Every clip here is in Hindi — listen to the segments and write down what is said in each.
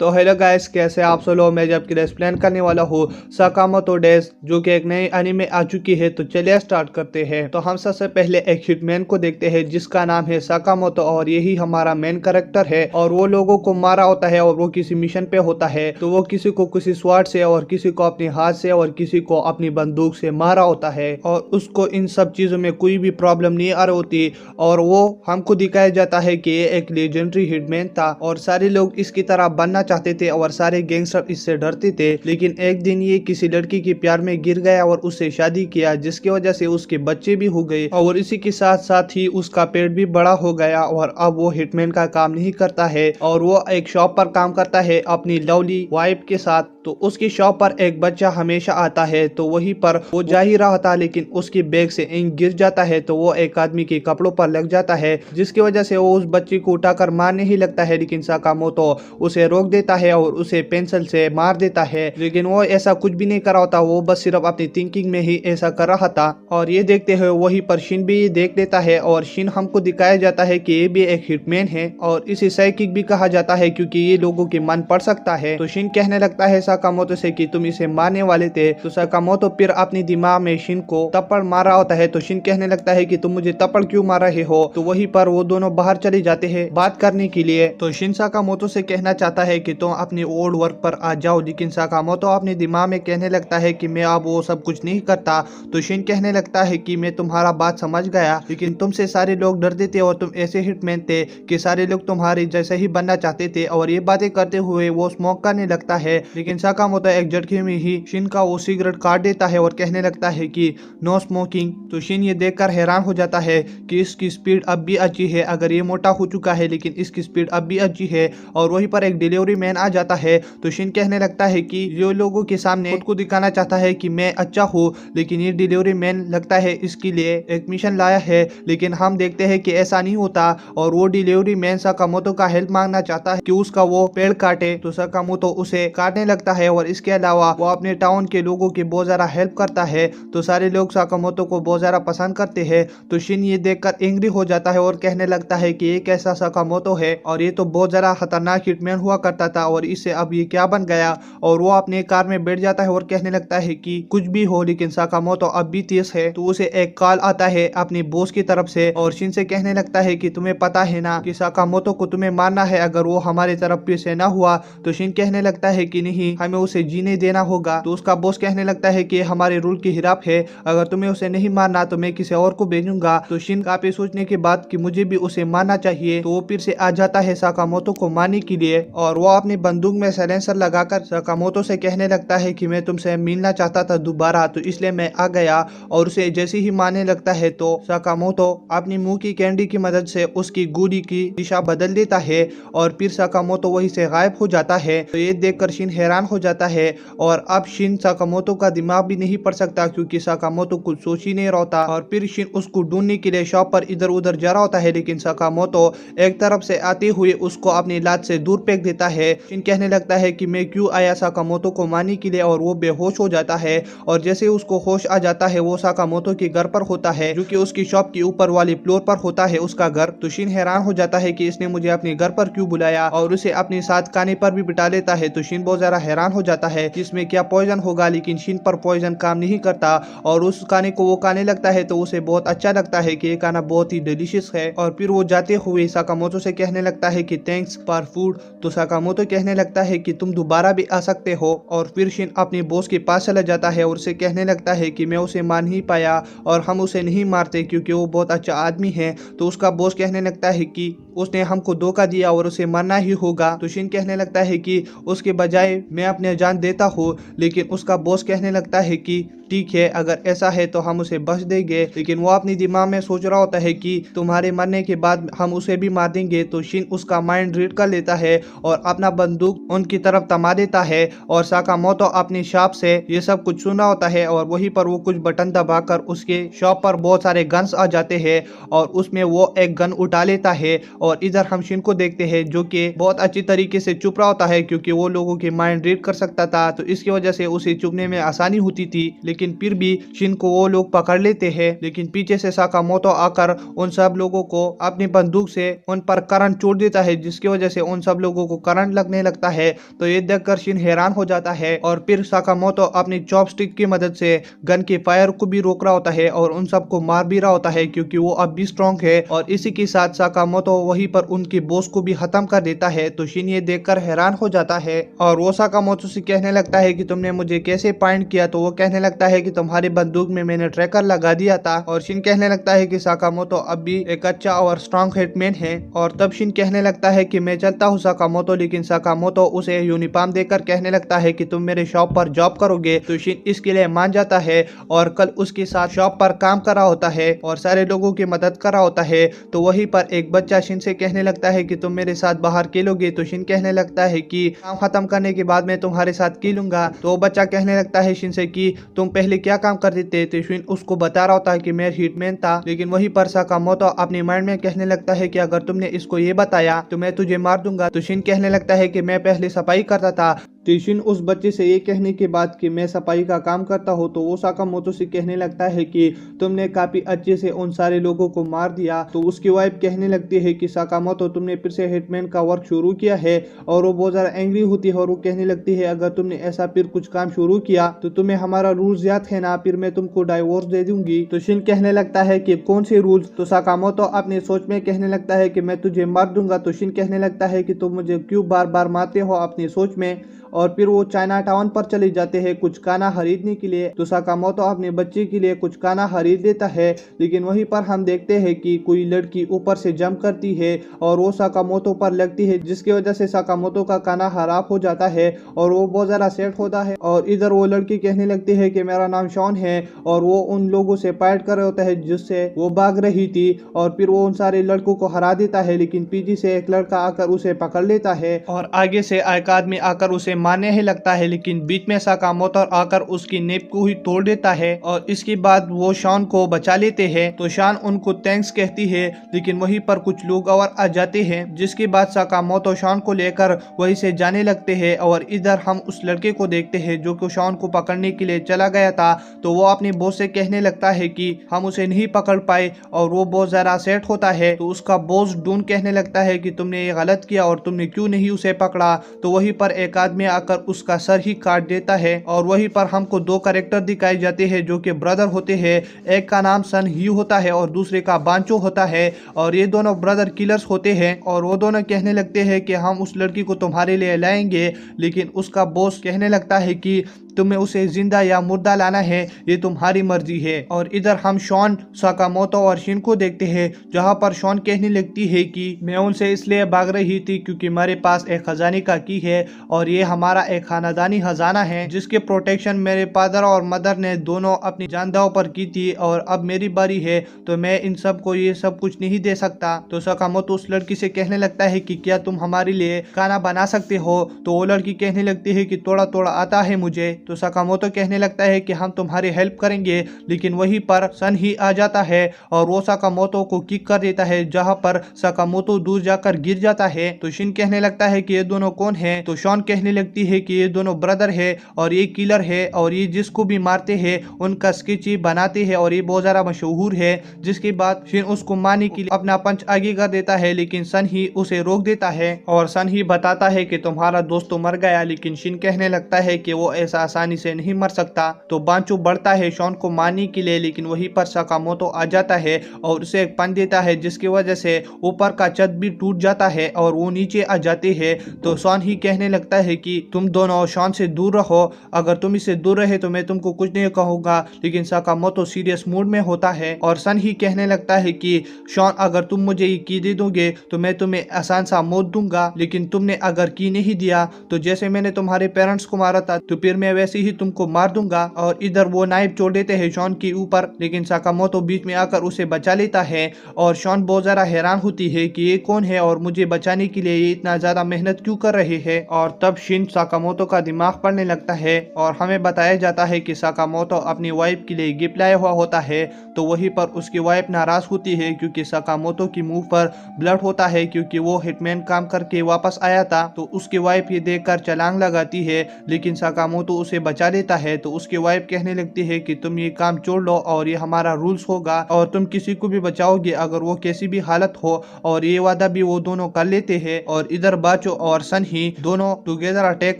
तो हेलो गाइस, कैसे आप सब लोग। मैं जब एक्सप्लेन करने वाला हूँ साकामोतो डेज, जो कि एक नई एनीमे आ चुकी है। तो चलिए स्टार्ट करते हैं। तो हम सबसे पहले एक हिटमैन को देखते हैं जिसका नाम है साकामोतो, और यही हमारा मेन कैरेक्टर है। और वो लोगों को मारा होता है और वो किसी मिशन पे होता है। तो वो किसी को किसी स्वाड से और किसी को अपने हाथ से और किसी को अपनी बंदूक से मारा होता है, और उसको इन सब चीजों में कोई भी प्रॉब्लम नहीं आ रही होती। और वो हमको दिखाया जाता है कि ये एक लेजेंडरी हिटमैन था और सारे लोग इसकी तरह बनना चाहते थे और सारे गैंगस्टर इससे डरते थे। लेकिन एक दिन ये किसी लड़की के प्यार में गिर गया और उससे शादी किया, जिसकी वजह से उसके बच्चे भी हो गए और इसी के साथ साथ ही उसका पेट भी बड़ा हो गया। और अब वो हिटमैन का काम नहीं करता है और वो एक शॉप पर काम करता है अपनी लवली वाइफ के साथ। तो उसकी शॉप पर एक बच्चा हमेशा आता है, तो वहीं पर वो जा ही रहा था, लेकिन उसकी बैग से इंक गिर जाता है। तो वो एक आदमी के कपड़ों पर लग जाता है, जिसकी वजह से वो उस बच्चे को उठाकर मारने ही लगता है। लेकिन साकामोतो उसे रोक देता है और उसे पेंसिल से मार देता है। लेकिन वो ऐसा कुछ भी नहीं कर रहा होता, वो बस सिर्फ अपनी थिंकिंग में ही ऐसा कर रहा था। और ये देखते हुए वहीं पर शिन भी देख लेता है, और शिन हमको दिखाया जाता है कि ये भी एक हिटमैन है और इसे साइकिक भी कहा जाता है क्योंकि ये लोगों के मन पढ़ सकता है। तो शिन कहने लगता है साकामोतो से कि तुम इसे मारने वाले थे। तो साकामोतो फिर अपनी दिमाग में शिन को थप्पड़ मार रहा होता है। तो शिन कहने लगता है कि तुम मुझे थप्पड़ क्यों मार रहे हो। तो वहीं पर वो दोनों बाहर चले जाते हैं बात करने के लिए। तो शिन साकामोतो से कहना चाहता है कि तुम अपने ओल्ड वर्क पर आ जाओ, लेकिन साकामोतो अपने दिमाग में कहने लगता है कि मैं अब वो सब कुछ नहीं करता। तो शिन कहने लगता है कि मैं तुम्हारा बात समझ गया, लेकिन तुमसे सारे लोग डरते थे और तुम ऐसे हिटमैन थे कि सारे लोग तुम्हारे जैसे ही बनना चाहते थे। और ये बातें करते हुए वो स्मोक करने लगता है, लेकिन साकामोतो एक झटके में ही शिन का वो सिगरेट काट देता है और कहने लगता है कि नो स्मोकिंग। तो शिन ये देखकर हैरान हो जाता है कि इसकी स्पीड अब भी अच्छी है। अगर ये मोटा हो चुका है लेकिन इसकी स्पीड अब भी अच्छी है। और वहीं पर एक डिलीवरी मैन आ जाता है। तो शिन कहने लगता है कि जो लोगों के सामने खुद को दिखाना चाहता है कि मैं अच्छा हूँ, लेकिन ये डिलीवरी मैन लगता है इसके लिए एक मिशन लाया है। लेकिन हम देखते हैं कि ऐसा नहीं होता, और वो डिलीवरी मैन साकामोतो का हेल्प मांगना चाहता है कि उसका वो पेड़ काटे। तो साकामोतो उसे काटने लगता है और इसके अलावा वो अपने टाउन के लोगों की बहुत ज्यादा हेल्प करता है। तो सारे लोग साकामोतो को बहुत ज्यादा पसंद करते हैं। तो शिन ये देखकर एंग्री हो जाता है और कहने लगता है कि ये कैसा साकामोतो है, और ये तो बहुत ज्यादा खतरनाक हिटमैन हुआ करता था और इससे अब ये क्या बन गया। और वो अपने कार में बैठ जाता है और कहने लगता है कि कुछ भी हो, लेकिन साकामोतो अब भी तेज है। तो उसे एक कॉल आता है अपने बॉस की तरफ से, और शिन से कहने लगता है कि तुम्हें पता है ना कि साकामोतो को तुम्हें मारना है अगर वो हमारी तरफ फिर से ना हुआ। तो शिन कहने लगता है कि नहीं, हमें उसे जीने देना होगा। तो उसका बॉस कहने लगता है कि हमारे रूल की हिराप है, अगर तुम्हें उसे नहीं मारना तो मैं किसी और को भेजूंगा। तो शिन काफी सोचने के बाद कि मुझे भी उसे मारना चाहिए, तो वो फिर से आ जाता है साकामोतो को मारने के लिए। और वो अपनी बंदूक में साइलेंसर लगाकर साकामोतो से कहने लगता है कि मैं तुमसे मिलना चाहता था दोबारा, तो इसलिए मैं आ गया। और उसे जैसे ही मारने लगता है तो साकामोतो अपनी मुंह की कैंडी की मदद से उसकी गोली की दिशा बदल देता है, और फिर साकामोतो वहीं से गायब हो जाता है। तो ये देखकर शिन हैरान हो जाता है, और अब शिन साकामोतो का दिमाग भी नहीं पढ़ सकता क्योंकि साकामोतो कुछ सोच ही नहीं रहा। और फिर शिन उसको ढूंढने के लिए शॉप पर इधर उधर जा रहा होता है, लेकिन साकामोतो एक तरफ से आते हुए उसको अपनी लात से दूर फेंक देता है। शिन कहने लगता है कि मैं क्यों आया साकामोतो को मारने के लिए, और वो बेहोश हो जाता है। और जैसे उसको होश आ जाता है वो साकामोतो के घर पर होता है, जो कि उसकी शॉप के ऊपर वाली फ्लोर पर होता है उसका घर। तो शिन हैरान हो जाता है कि इसने मुझे अपने घर पर क्यों बुलाया, और उसे अपने साथ खाने पर भी बिठा लेता है। तो शिन बहुत ज्यादा हैरान हो जाता है कि इसमें क्या पॉइजन होगा, लेकिन शिन पर पॉइजन काम नहीं करता, और उस खाने को वो खाने लगता है। तो उसे बहुत अच्छा लगता है कि ये खाना बहुत ही डिलीशियस है। और फिर वो जाते हुए साकामोतो से कहने लगता है कि थैंक्स फॉर फूड। तो साकामोतो कहने लगता है कि तुम दोबारा भी आ सकते हो। और फिर शिन अपने बॉस के पास चला जाता है और उसे कहने लगता है कि मैं उसे मार नहीं पाया और हम उसे नहीं मारते क्योंकि वो बहुत अच्छा आदमी है। तो उसका बॉस कहने लगता है कि उसने हमको धोखा दिया और उसे मरना ही होगा। तो शिन कहने लगता है कि उसके बजाय मैं अपने जान देता हूँ, लेकिन उसका बॉस कहने लगता है कि ठीक है, अगर ऐसा है तो हम उसे बख्श देंगे। लेकिन वो अपनी दिमाग में सोच रहा होता है कि तुम्हारे मरने के बाद हम उसे भी मार देंगे। तो शिन उसका माइंड रीड कर लेता है और अपना बंदूक उनकी तरफ थमा देता है, और साकामोतो अपनी शॉप से ये सब कुछ सुन रहा होता है। और वहीं पर वो कुछ बटन दबाकर उसके शॉप पर बहुत सारे गन्स आ जाते हैं, और उसमें वो एक गन उठा लेता है और इधर हम शिन को देखते हैं जो कि बहुत अच्छी तरीके से चुप रहा होता है क्योंकि वो लोगों के माइंड रीड कर सकता था, तो इसकी वजह से उसे चुपने में आसानी होती थी। लेकिन फिर भी शिन को वो लोग पकड़ लेते हैं, लेकिन पीछे से साकामोटो आकर उन सब लोगों को अपनी बंदूक से उन पर करंट छोड़ देता है, जिसकी वजह से उन सब लोगों को करंट लगने लगता है। तो ये देखकर शिन हैरान हो जाता है और फिर साकामोटो अपनी चॉपस्टिक की मदद से गन के फायर को भी रोक रहा होता है और उन सबको मार भी रहा होता है क्योंकि वो अब भी स्ट्रांग है। और इसी के साथ साकामोटो वहीं पर उनके बॉस को भी खत्म कर देता है। तो शिन ये देखकर हैरान हो जाता है और वो साकामोटो से कहने लगता है कि तुमने मुझे कैसे पॉइंट किया। तो वो कहने लगता है कि तुम्हारी बंदूक में मैंने ट्रैकर लगा दिया था। और शिन कहने लगता है कि साकामोटो अब भी एक अच्छा और स्ट्रांग हिटमैन है। और तब शिन कहने लगता है कि मैं चलता हूँ साकामोटो, लेकिन साकामोटो उसे यूनिफॉर्म देकर कहने लगता है कि तुम मेरे शॉप पर जॉब करोगे। तो शिन इसके लिए मान जाता है और कल उसके साथ शॉप पर काम कर रहा होता है और सारे लोगों की मदद कर रहा होता है। तो वहीं पर एक बच्चा शिन से कहने लगता है कि तुम मेरे साथ बाहर खेलोगे। तो शिन कहने लगता है कि काम खत्म करने के बाद मैं तुम्हारे साथ खेलूंगा। तो वो बच्चा कहने लगता है शिन से कि तुम पहले क्या काम करते थे। तो शिन उसको बता रहा होता है कि मैं हिटमैन था। लेकिन वहीं पर साकामोटो अपने माइंड में कहने लगता है कि अगर तुमने इसको ये बताया तो मैं तुझे मार दूंगा। तो शिन कहने लगता है कि मैं पहले सफाई करता था। तो शिन उस बच्चे से ये कहने के बाद कि मैं सफाई का काम करता हूँ, तो वो साकामोटो से कहने लगता है कि तुमने काफी अच्छे से उन सारे लोगों को मार दिया। तो उसकी वाइफ कहने लगती है कि साकामोटो तुमने फिर से हिटमैन का वर्क शुरू किया है। और वो बहुत ज्यादा एंग्री होती है और वो कहने लगती है अगर तुमने ऐसा फिर कुछ काम शुरू किया तो तुम्हें हमारा रूल्स याद है ना, फिर मैं तुमको डाइवोर्स दे दूंगी। तो शिन कहने लगता है कि कौन से रूल्स। तो साकामोटो अपने सोच में कहने लगता है कि मैं तुझे मार दूंगा। तो शिन कहने लगता है कि तुम मुझे क्यों बार बार मारते हो अपनी सोच में। और फिर वो चाइना टाउन पर चले जाते हैं कुछ खाना खरीदने के लिए। तो साकामोटो अपने बच्चे के लिए कुछ खाना खरीद देता है, लेकिन वहीं पर हम देखते हैं कि कोई लड़की ऊपर से जंप करती है और वो साकामोटो पर लगती है, जिसकी वजह से साकामोटो का खाना खराब हो जाता है और वो बहुत ज़्यादा सेट होता है। और इधर वो लड़की कहने लगती है कि मेरा नाम शॉन है और वो उन लोगों से फाइट कर रहा होता है जिससे वो भाग रही थी। और फिर वो उन सारे लड़कों को हरा देता है, लेकिन पीछे से एक लड़का आकर उसे पकड़ लेता है और आगे से एक आदमी आकर उसे मारने ही लगता है, लेकिन बीच में साकामोटो आकर उसकी नेप को ही तोड़ देता है। और इसके बाद वो शॉन को बचा लेते हैं। तो शॉन उनको थैंक्स कहती है, लेकिन वहीं पर कुछ लोग और आ जाते हैं, जिसके बाद साकामोटो शॉन को लेकर वहीं से जाने लगते हैं। और इधर हम उस लड़के को देखते हैं जो कि शॉन को पकड़ने के लिए चला गया था। तो वो अपने बॉस से कहने लगता है कि हम उसे नहीं पकड़ पाए और वो बहुत ज्यादा सेट होता है। तो उसका बॉस डून कहने लगता है कि तुमने ये गलत किया और तुमने क्यों नहीं उसे पकड़ा। तो वहीं पर एक आदमी आकर उसका सर ही काट देता है। और वहीं पर हमको दो कैरेक्टर दिखाए जाते हैं जो कि ब्रदर होते हैं। एक का नाम सन ही होता है और दूसरे का बांचो होता है। और ये दोनों ब्रदर किलर्स होते हैं और वो दोनों कहने लगते हैं कि हम उस लड़की को तुम्हारे लिए लाएंगे, लेकिन उसका बॉस कहने लगता है कि तुम्हें उसे जिंदा या मुर्दा लाना है, ये तुम्हारी मर्जी है। और इधर हम शॉन, साकामोटो और शिन को देखते हैं, जहां पर शॉन कहने लगती है कि मैं उनसे इसलिए भाग रही थी क्योंकि मेरे पास एक खजाने का की है और ये हमारा एक खानदानी खजाना है जिसके प्रोटेक्शन मेरे फादर और मदर ने दोनों अपनी जान दांव पर की थी और अब मेरी बारी है, तो मैं इन सब को ये सब कुछ नहीं दे सकता। तो साकामोटो उस लड़की से कहने लगता है कि क्या तुम हमारे लिए खाना बना सकते हो। तो वो लड़की कहने लगती है कि थोड़ा थोड़ा आता है मुझे। तो साकामोटो कहने लगता है कि हम तुम्हारी हेल्प करेंगे, लेकिन वहीं पर सन ही आ जाता है और वो साकामोटो को किक कर देता है, जहां पर साकामोटो दूर जाकर गिर जाता है। तो शिन कहने लगता है कि ये दोनों कौन है। तो शॉन कहने लगती है कि ये दोनों ब्रदर है और ये किलर है और ये जिसको भी मारते हैं उनका स्केच बनाते हैं और ये बहुत ज्यादा मशहूर है। जिसके बाद शिन उसको मारने के लिए अपना पंच आगे कर देता है, लेकिन सन ही उसे रोक देता है और सन ही बताता है कि तुम्हारा दोस्त तो मर गया। लेकिन शिन कहने लगता है कि वो ऐसा आसानी से नहीं मर सकता। तो बांचो बढ़ता है शॉन को मारने के लिए, लेकिन वहीं पर साकामोटो आ जाता है और उसे एक पंच देता है, जिसकी वजह से ऊपर का छत भी टूट जाता है और वो नीचे आ जाते हैं। तो शॉन ही कहने लगता है कि तुम दोनों शॉन से दूर रहो, अगर तुम इससे दूर रहे तो मैं तुमको कुछ नहीं कहूंगा। लेकिन साकामोटो सीरियस मूड में होता है और सन ही कहने लगता है कि शॉन अगर तुम मुझे ये की दे दोगे तो मैं तुम्हें आसान सा मौत दूंगा, लेकिन तुमने अगर की नहीं दिया तो जैसे मैंने तुम्हारे पेरेंट्स को मारा था तो फिर मैं वैसे ही तुमको मार दूंगा। और इधर वो नाइफ छोड़ देते हैं शॉन के ऊपर, लेकिन साकामोतो बीच में आकर उसे बचा लेता है और शॉन बहुत ज्यादा हैरान होती है कि ये कौन है और मुझे बचाने के लिए ये इतना ज्यादा मेहनत क्यों कर रहे हैं। और तब शिन साकामोतो का दिमाग पढ़ने लगता है और हमें बताया जाता है कि साकामोतो अपनी वाइफ के लिए गिफ्ट लाया हुआ होता है। तो वहीं पर उसकी वाइफ नाराज होती है क्योंकि साकामोतो की मुंह पर ब्लड होता है, क्योंकि वो हिटमैन काम करके वापस आया था। तो उसकी वाइफ ये देखकर छलांग लगाती है, लेकिन साकामोतो उसे बचा लेता है। तो उसकी वाइफ कहने लगती है कि तुम ये काम छोड़ लो और ये हमारा रूल्स होगा और तुम किसी को भी बचाओगे अगर वो कैसी भी हालत हो। और ये वादा भी वो दोनों कर लेते हैं। और इधर बाचो और सन ही दोनों टुगेदर अटैक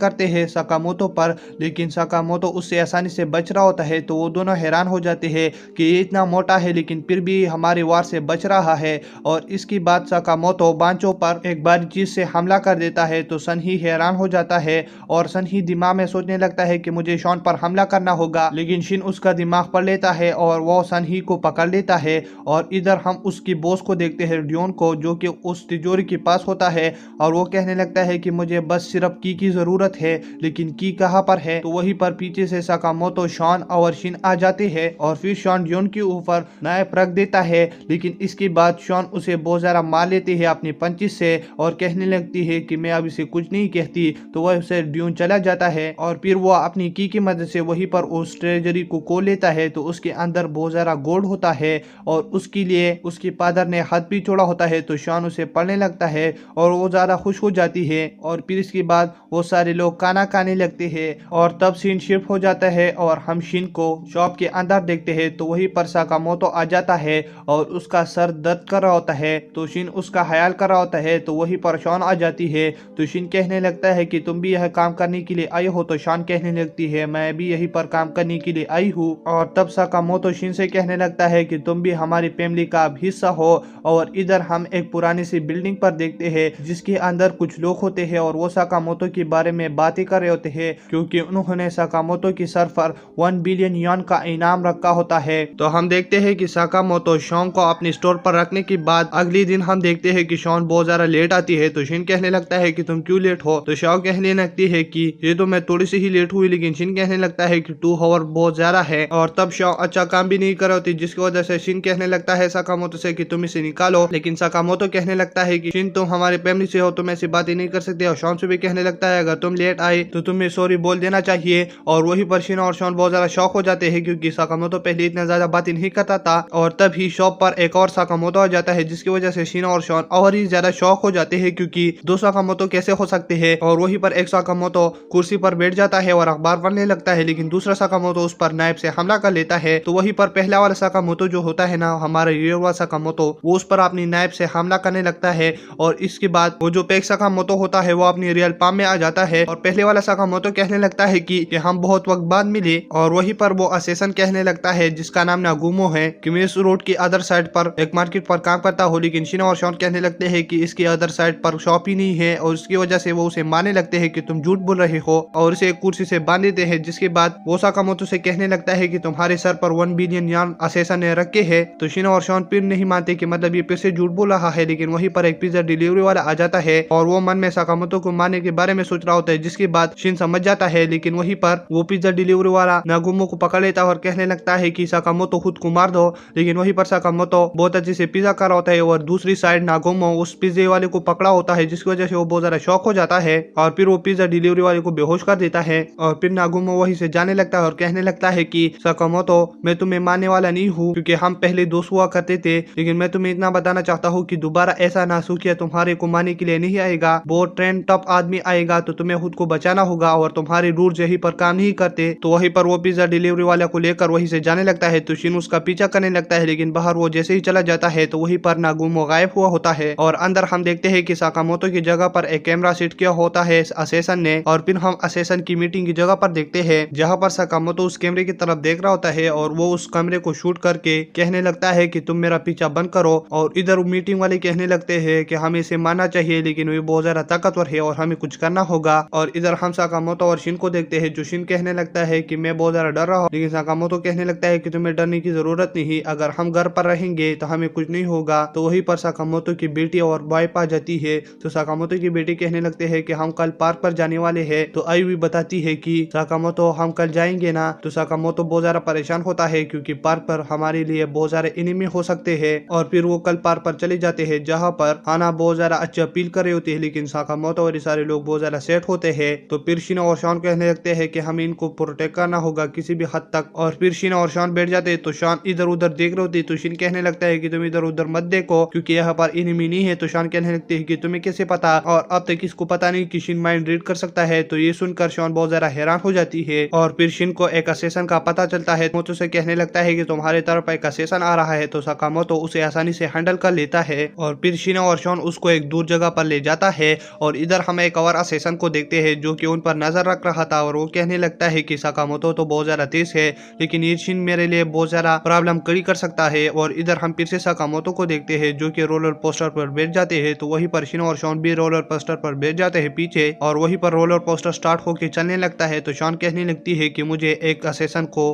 करते हैं साकामोतो पर, लेकिन साकामोतो उससे आसानी से बच रहा होता है। तो वो दोनों हैरान हो जाते हैं कि ये इतना मोटा है लेकिन फिर भी हमारे वार से बच रहा है। और इसकी बात साकामोतो बांचो पर एक बारी चीज से हमला कर देता है। तो सन ही हैरान हो जाता है और सन ही दिमाग में सोचने लगता है कि मुझे शॉन पर हमला करना होगा, लेकिन शिन उसका दिमाग पढ़ लेता है और वो सन ही को पकड़ लेता है। और इधर हम उसकी बॉस को देखते हैं, ड्योन को, जो कि उस तिजोरी के पास होता है और वो कहने लगता है कि मुझे बस सिर्फ की जरूरत है, लेकिन की कहाँ पर है। तो वहीं पर पीछे से साकामोतो, शॉन और शिन आ जाते हैं और फिर शॉन ड्योन के ऊपर नाइफ रख देता है, लेकिन इसके बाद शॉन उसे बहुत ज्यादा मार लेती है अपनी पंचिस से और कहने लगती है कि मैं अब इसे कुछ नहीं कहती। तो वह उसे ड्यून चला जाता है और फिर वो अपनी की मदद से वहीं पर उस ट्रेजरी को खोल लेता है। तो उसके अंदर बहुत ज्यादा गोल्ड होता है और उसके लिए उसके फादर ने हाथ भी छोड़ा होता है। तो शॉन उसे पढ़ने लगता है और वो ज्यादा खुश हो जाती है और फिर इसके बाद वो सारे लोग खाना खाने लगते हैं। और तब सीन शिफ्ट हो जाता है और हम शिन को शॉप के अंदर देखते हैं। तो वहीं पर साकामोतो आ जाता है और उसका सर दर्द कर रहा होता है। तो शिन उसका ख्याल कर रहा होता है। तो वहीं पर शॉन आ जाती है। तो शिन कहने लगता है कि तुम भी यह काम करने के लिए आई हो। तो शॉन कहने लगती है मैं भी यहीं पर काम करने के लिए आई हूँ। और तब साकामोतो शिन से कहने लगता है कि तुम भी हमारी फैमिली का हिस्सा हो। और इधर हम एक पुरानी सी बिल्डिंग पर देखते हैं जिसके अंदर कुछ लोग होते हैं और वो साकामोतो के बारे में बातें कर रहे होते हैं, क्योंकि उन्होंने साकामोतो की सर पर 1 बिलियन यन का इनाम रखा होता है। तो हम देखते हैं कि साकामोतो शॉन को अपने स्टोर पर रखने के बाद अगले दिन हम देखते हैं कि शॉन बहुत ज्यादा लेट आती है। तो शिन कहने लगता है कि तुम क्यों लेट हो। तो शॉन कहने लगती है कि ये तो मैं थोड़ी सी ही लेट हुई, लेकिन शिन कहने लगता है कि 2 आवर बहुत ज्यादा है। और तब शॉन अच्छा काम भी नहीं कर रही होती, जिसकी वजह से शिन कहने लगता है साकामोतो से कि तुम इसे निकालो। लेकिन साकामोतो कहने लगता है कि शिन तुम हमारे फैमिली से हो, तुम ऐसी बातें नहीं कर सकते। और शॉन से भी कहने लगता है अगर तुम लेट आए तो तुम्हें सॉरी बोल देना चाहिए। और वही पर शिन और शॉन बहुत ज्यादा शौक हो जाते हैं, क्योंकि साकामोतो पहले इतना ज्यादा बातें नहीं करता था। और तभी शॉप पर एक और साकामोतो आ जाता है, जिसकी वजह से शिन और शॉन और ही ज्यादा शौक हो जाते हैं, क्योंकि 2 साकामोतो कैसे हो सकते हैं। और वहीं पर एक साकामोतो कुर्सी पर बैठ जाता है और अखबार पढ़ने लगता है, लेकिन दूसरा साकामोतो उस पर नाइफ से हमला कर लेता है। तो वहीं पर पहला वाला साकामोतो जो होता है ना, हमारा युवा साकामोतो, वो उस पर अपनी नाइफ से हमला करने लगता है। और इसके बाद वो जो पेक साकामोतो होता है वो अपनी रियल पाम में आ जाता है और पहले वाला साकामोतो कहने लगता है कि हम बहुत वक्त बाद मिले। और वहीं पर वो असेसन कहने लगता है जिसका नाम नागुमो है कि मैं इस रोड की अदर साइड पर एक मार्केट पर काम करता हूँ। लेकिन शिन और शॉन कहने लगते हैं कि इसकी अदर साइड पर शॉप ही नहीं है और उसकी वजह से वो उसे मारने लगते हैं कि तुम झूठ बोल रहे हो और उसे एक कुर्सी से बांध देते हैं। जिसके बाद वो साकामोतो से कहने लगता है कि तुम्हारे सर पर 1 बिलियन यान असेसन ने रखे है। तो शिन और शॉन फिर नहीं मानते कि मतलब ये फिर से झूठ बोल रहा है। लेकिन वहीं पर एक पिज्जा डिलीवरी वाला आ जाता है और वो मन में साकामोतो को मारने के बारे में सोच रहा होता है, जिसके बाद शिन समझ जाता है। लेकिन वहीं पर वो पिज्जा डिलीवरी वाला नागुमो को पकड़ लेता है और कहने लगता है कि साकामोतो खुद को मार दो। लेकिन वहीं पर साकामोतो बहुत अच्छे से पिज्जा कर रहा होता है और दूसरी साइड नागुमो उस पिज्जे वाले को पकड़ा होता है, जिसकी वजह से वो बहुत ज्यादा शॉक हो जाता है और फिर वो पिज्जा डिलीवरी वाले को बेहोश कर देता है। और फिर नागुमो वहीं से जाने लगता है और कहने लगता है कि साकामोतो मैं तुम्हें मारने वाला नहीं हूँ, क्योंकि हम पहले दोस्त हुआ करते थे, लेकिन मैं तुम्हें इतना बताना चाहता हूँ कि दोबारा ऐसा नासुकिया तुम्हारे को मारने के लिए नहीं आएगा। वो ट्रेन टॉप आदमी आएगा तो तुम्हें खुद को बचाना होगा और तुम्हारे रूल्स यहीं पर काम नहीं करते। तो वहीं पर वो पिज्जा डिलीवरी वाले को लेकर वहीं से जाने लगता है। तो शिन उसका पीछा करने लगता है, लेकिन बाहर वो जैसे ही चला जाता है तो वहीं पर नागुमो गायब हुआ होता है। और अंदर हम देखते हैं कि साकामोतो की जगह पर एक कैमरा सेट किया होता है असेसन ने। और फिर हम असेसन की मीटिंग की जगह पर देखते हैं, जहाँ पर साकामोतो उस कैमरे की तरफ देख रहा होता है और वो उस कैमरे को शूट करके कहने लगता है कि तुम मेरा पीछा बंद करो। और इधर मीटिंग वाले कहने लगते हैं कि हमें इसे मानना चाहिए, लेकिन वो बहुत ज्यादा ताकतवर है और हमें कुछ करना होगा। और इधर हम साकामोतो और शिन को देखते हैं, जो शिन कहने लगता है कि मैं बहुत ज्यादा डर रहा हूँ, लेकिन साकामोतो कहने लगता है कि तुम्हें डरने की जरूरत नहीं, अगर हम घर पर रहेंगे तो हमें कुछ नहीं होगा। तो वहीं पर साकामोतो की बेटी और वाइफ आ जाती है। तो साकामोतो की बेटी कहने लगते हैं कि हम कल पार्क पर जाने वाले हैं। तो आई भी बताती है कि कि साकामोतो हम कल जाएंगे ना। तो साकामोतो बहुत ज्यादा परेशान होता है क्योंकि पार्क पर हमारे लिए बहुत सारे एनिमी हो सकते हैं। और फिर वो कल पार्क पर चले जाते हैं जहाँ पर हाना बहुत ज्यादा अच्छी अपील कर रही होती है, लेकिन साकामोतो और ये सारे लोग बहुत ज्यादा सेट होते हैं। तो फिर शिनो और शॉन कहने लगते हैं कि हमें इनको प्रोटेक्ट करना होगा किसी भी हद तक। और फिर शिनो और शॉन बैठ जाते हैं तो शॉन इधर उधर देख रही होती है। तो शिन कहने लगता है कि तुम इधर उधर मत देखो क्योंकि यहाँ पर एनिमी नहीं है। तो शॉन कहने लगती है कि तुम्हें कैसे पता, और अब तक इसको पता नहीं कि शिन माइंड रीड कर सकता है। तो ये सुनकर शॉन बहुत ज्यादा हैरान हो जाती है। और फिर शिन को एक असेसन का पता चलता है। मोतो से कहने लगता है कि तुम्हारे तरफ एक असेसन आ रहा है। तो साकामोतो उसे आसानी से हैंडल कर लेता है। और फिर शिनो और शॉन उसको एक दूर जगह पर ले जाता है। और इधर हम एक और असेसन को देखते हैं जो कि उन पर नजर रख रहा था। और वो कहने लगता है कि साकामोतो तो बहुत ज्यादा तेज है, लेकिन ये शिन मेरे लिए बहुत ज्यादा प्रॉब्लम खड़ी कर सकता है। और इधर हम फिर से साकामोतो को देखते हैं जो कि रोलर कोस्टर पर बैठ जाते हैं। तो वहीं पर शिनो और शॉन भी रोलर कोस्टर पर बैठ जाते हैं पीछे। और वहीं पर रोलर कोस्टर स्टार्ट होकर चलने लगता है। तो शॉन कहने लगती है कि मुझे एक असेसन को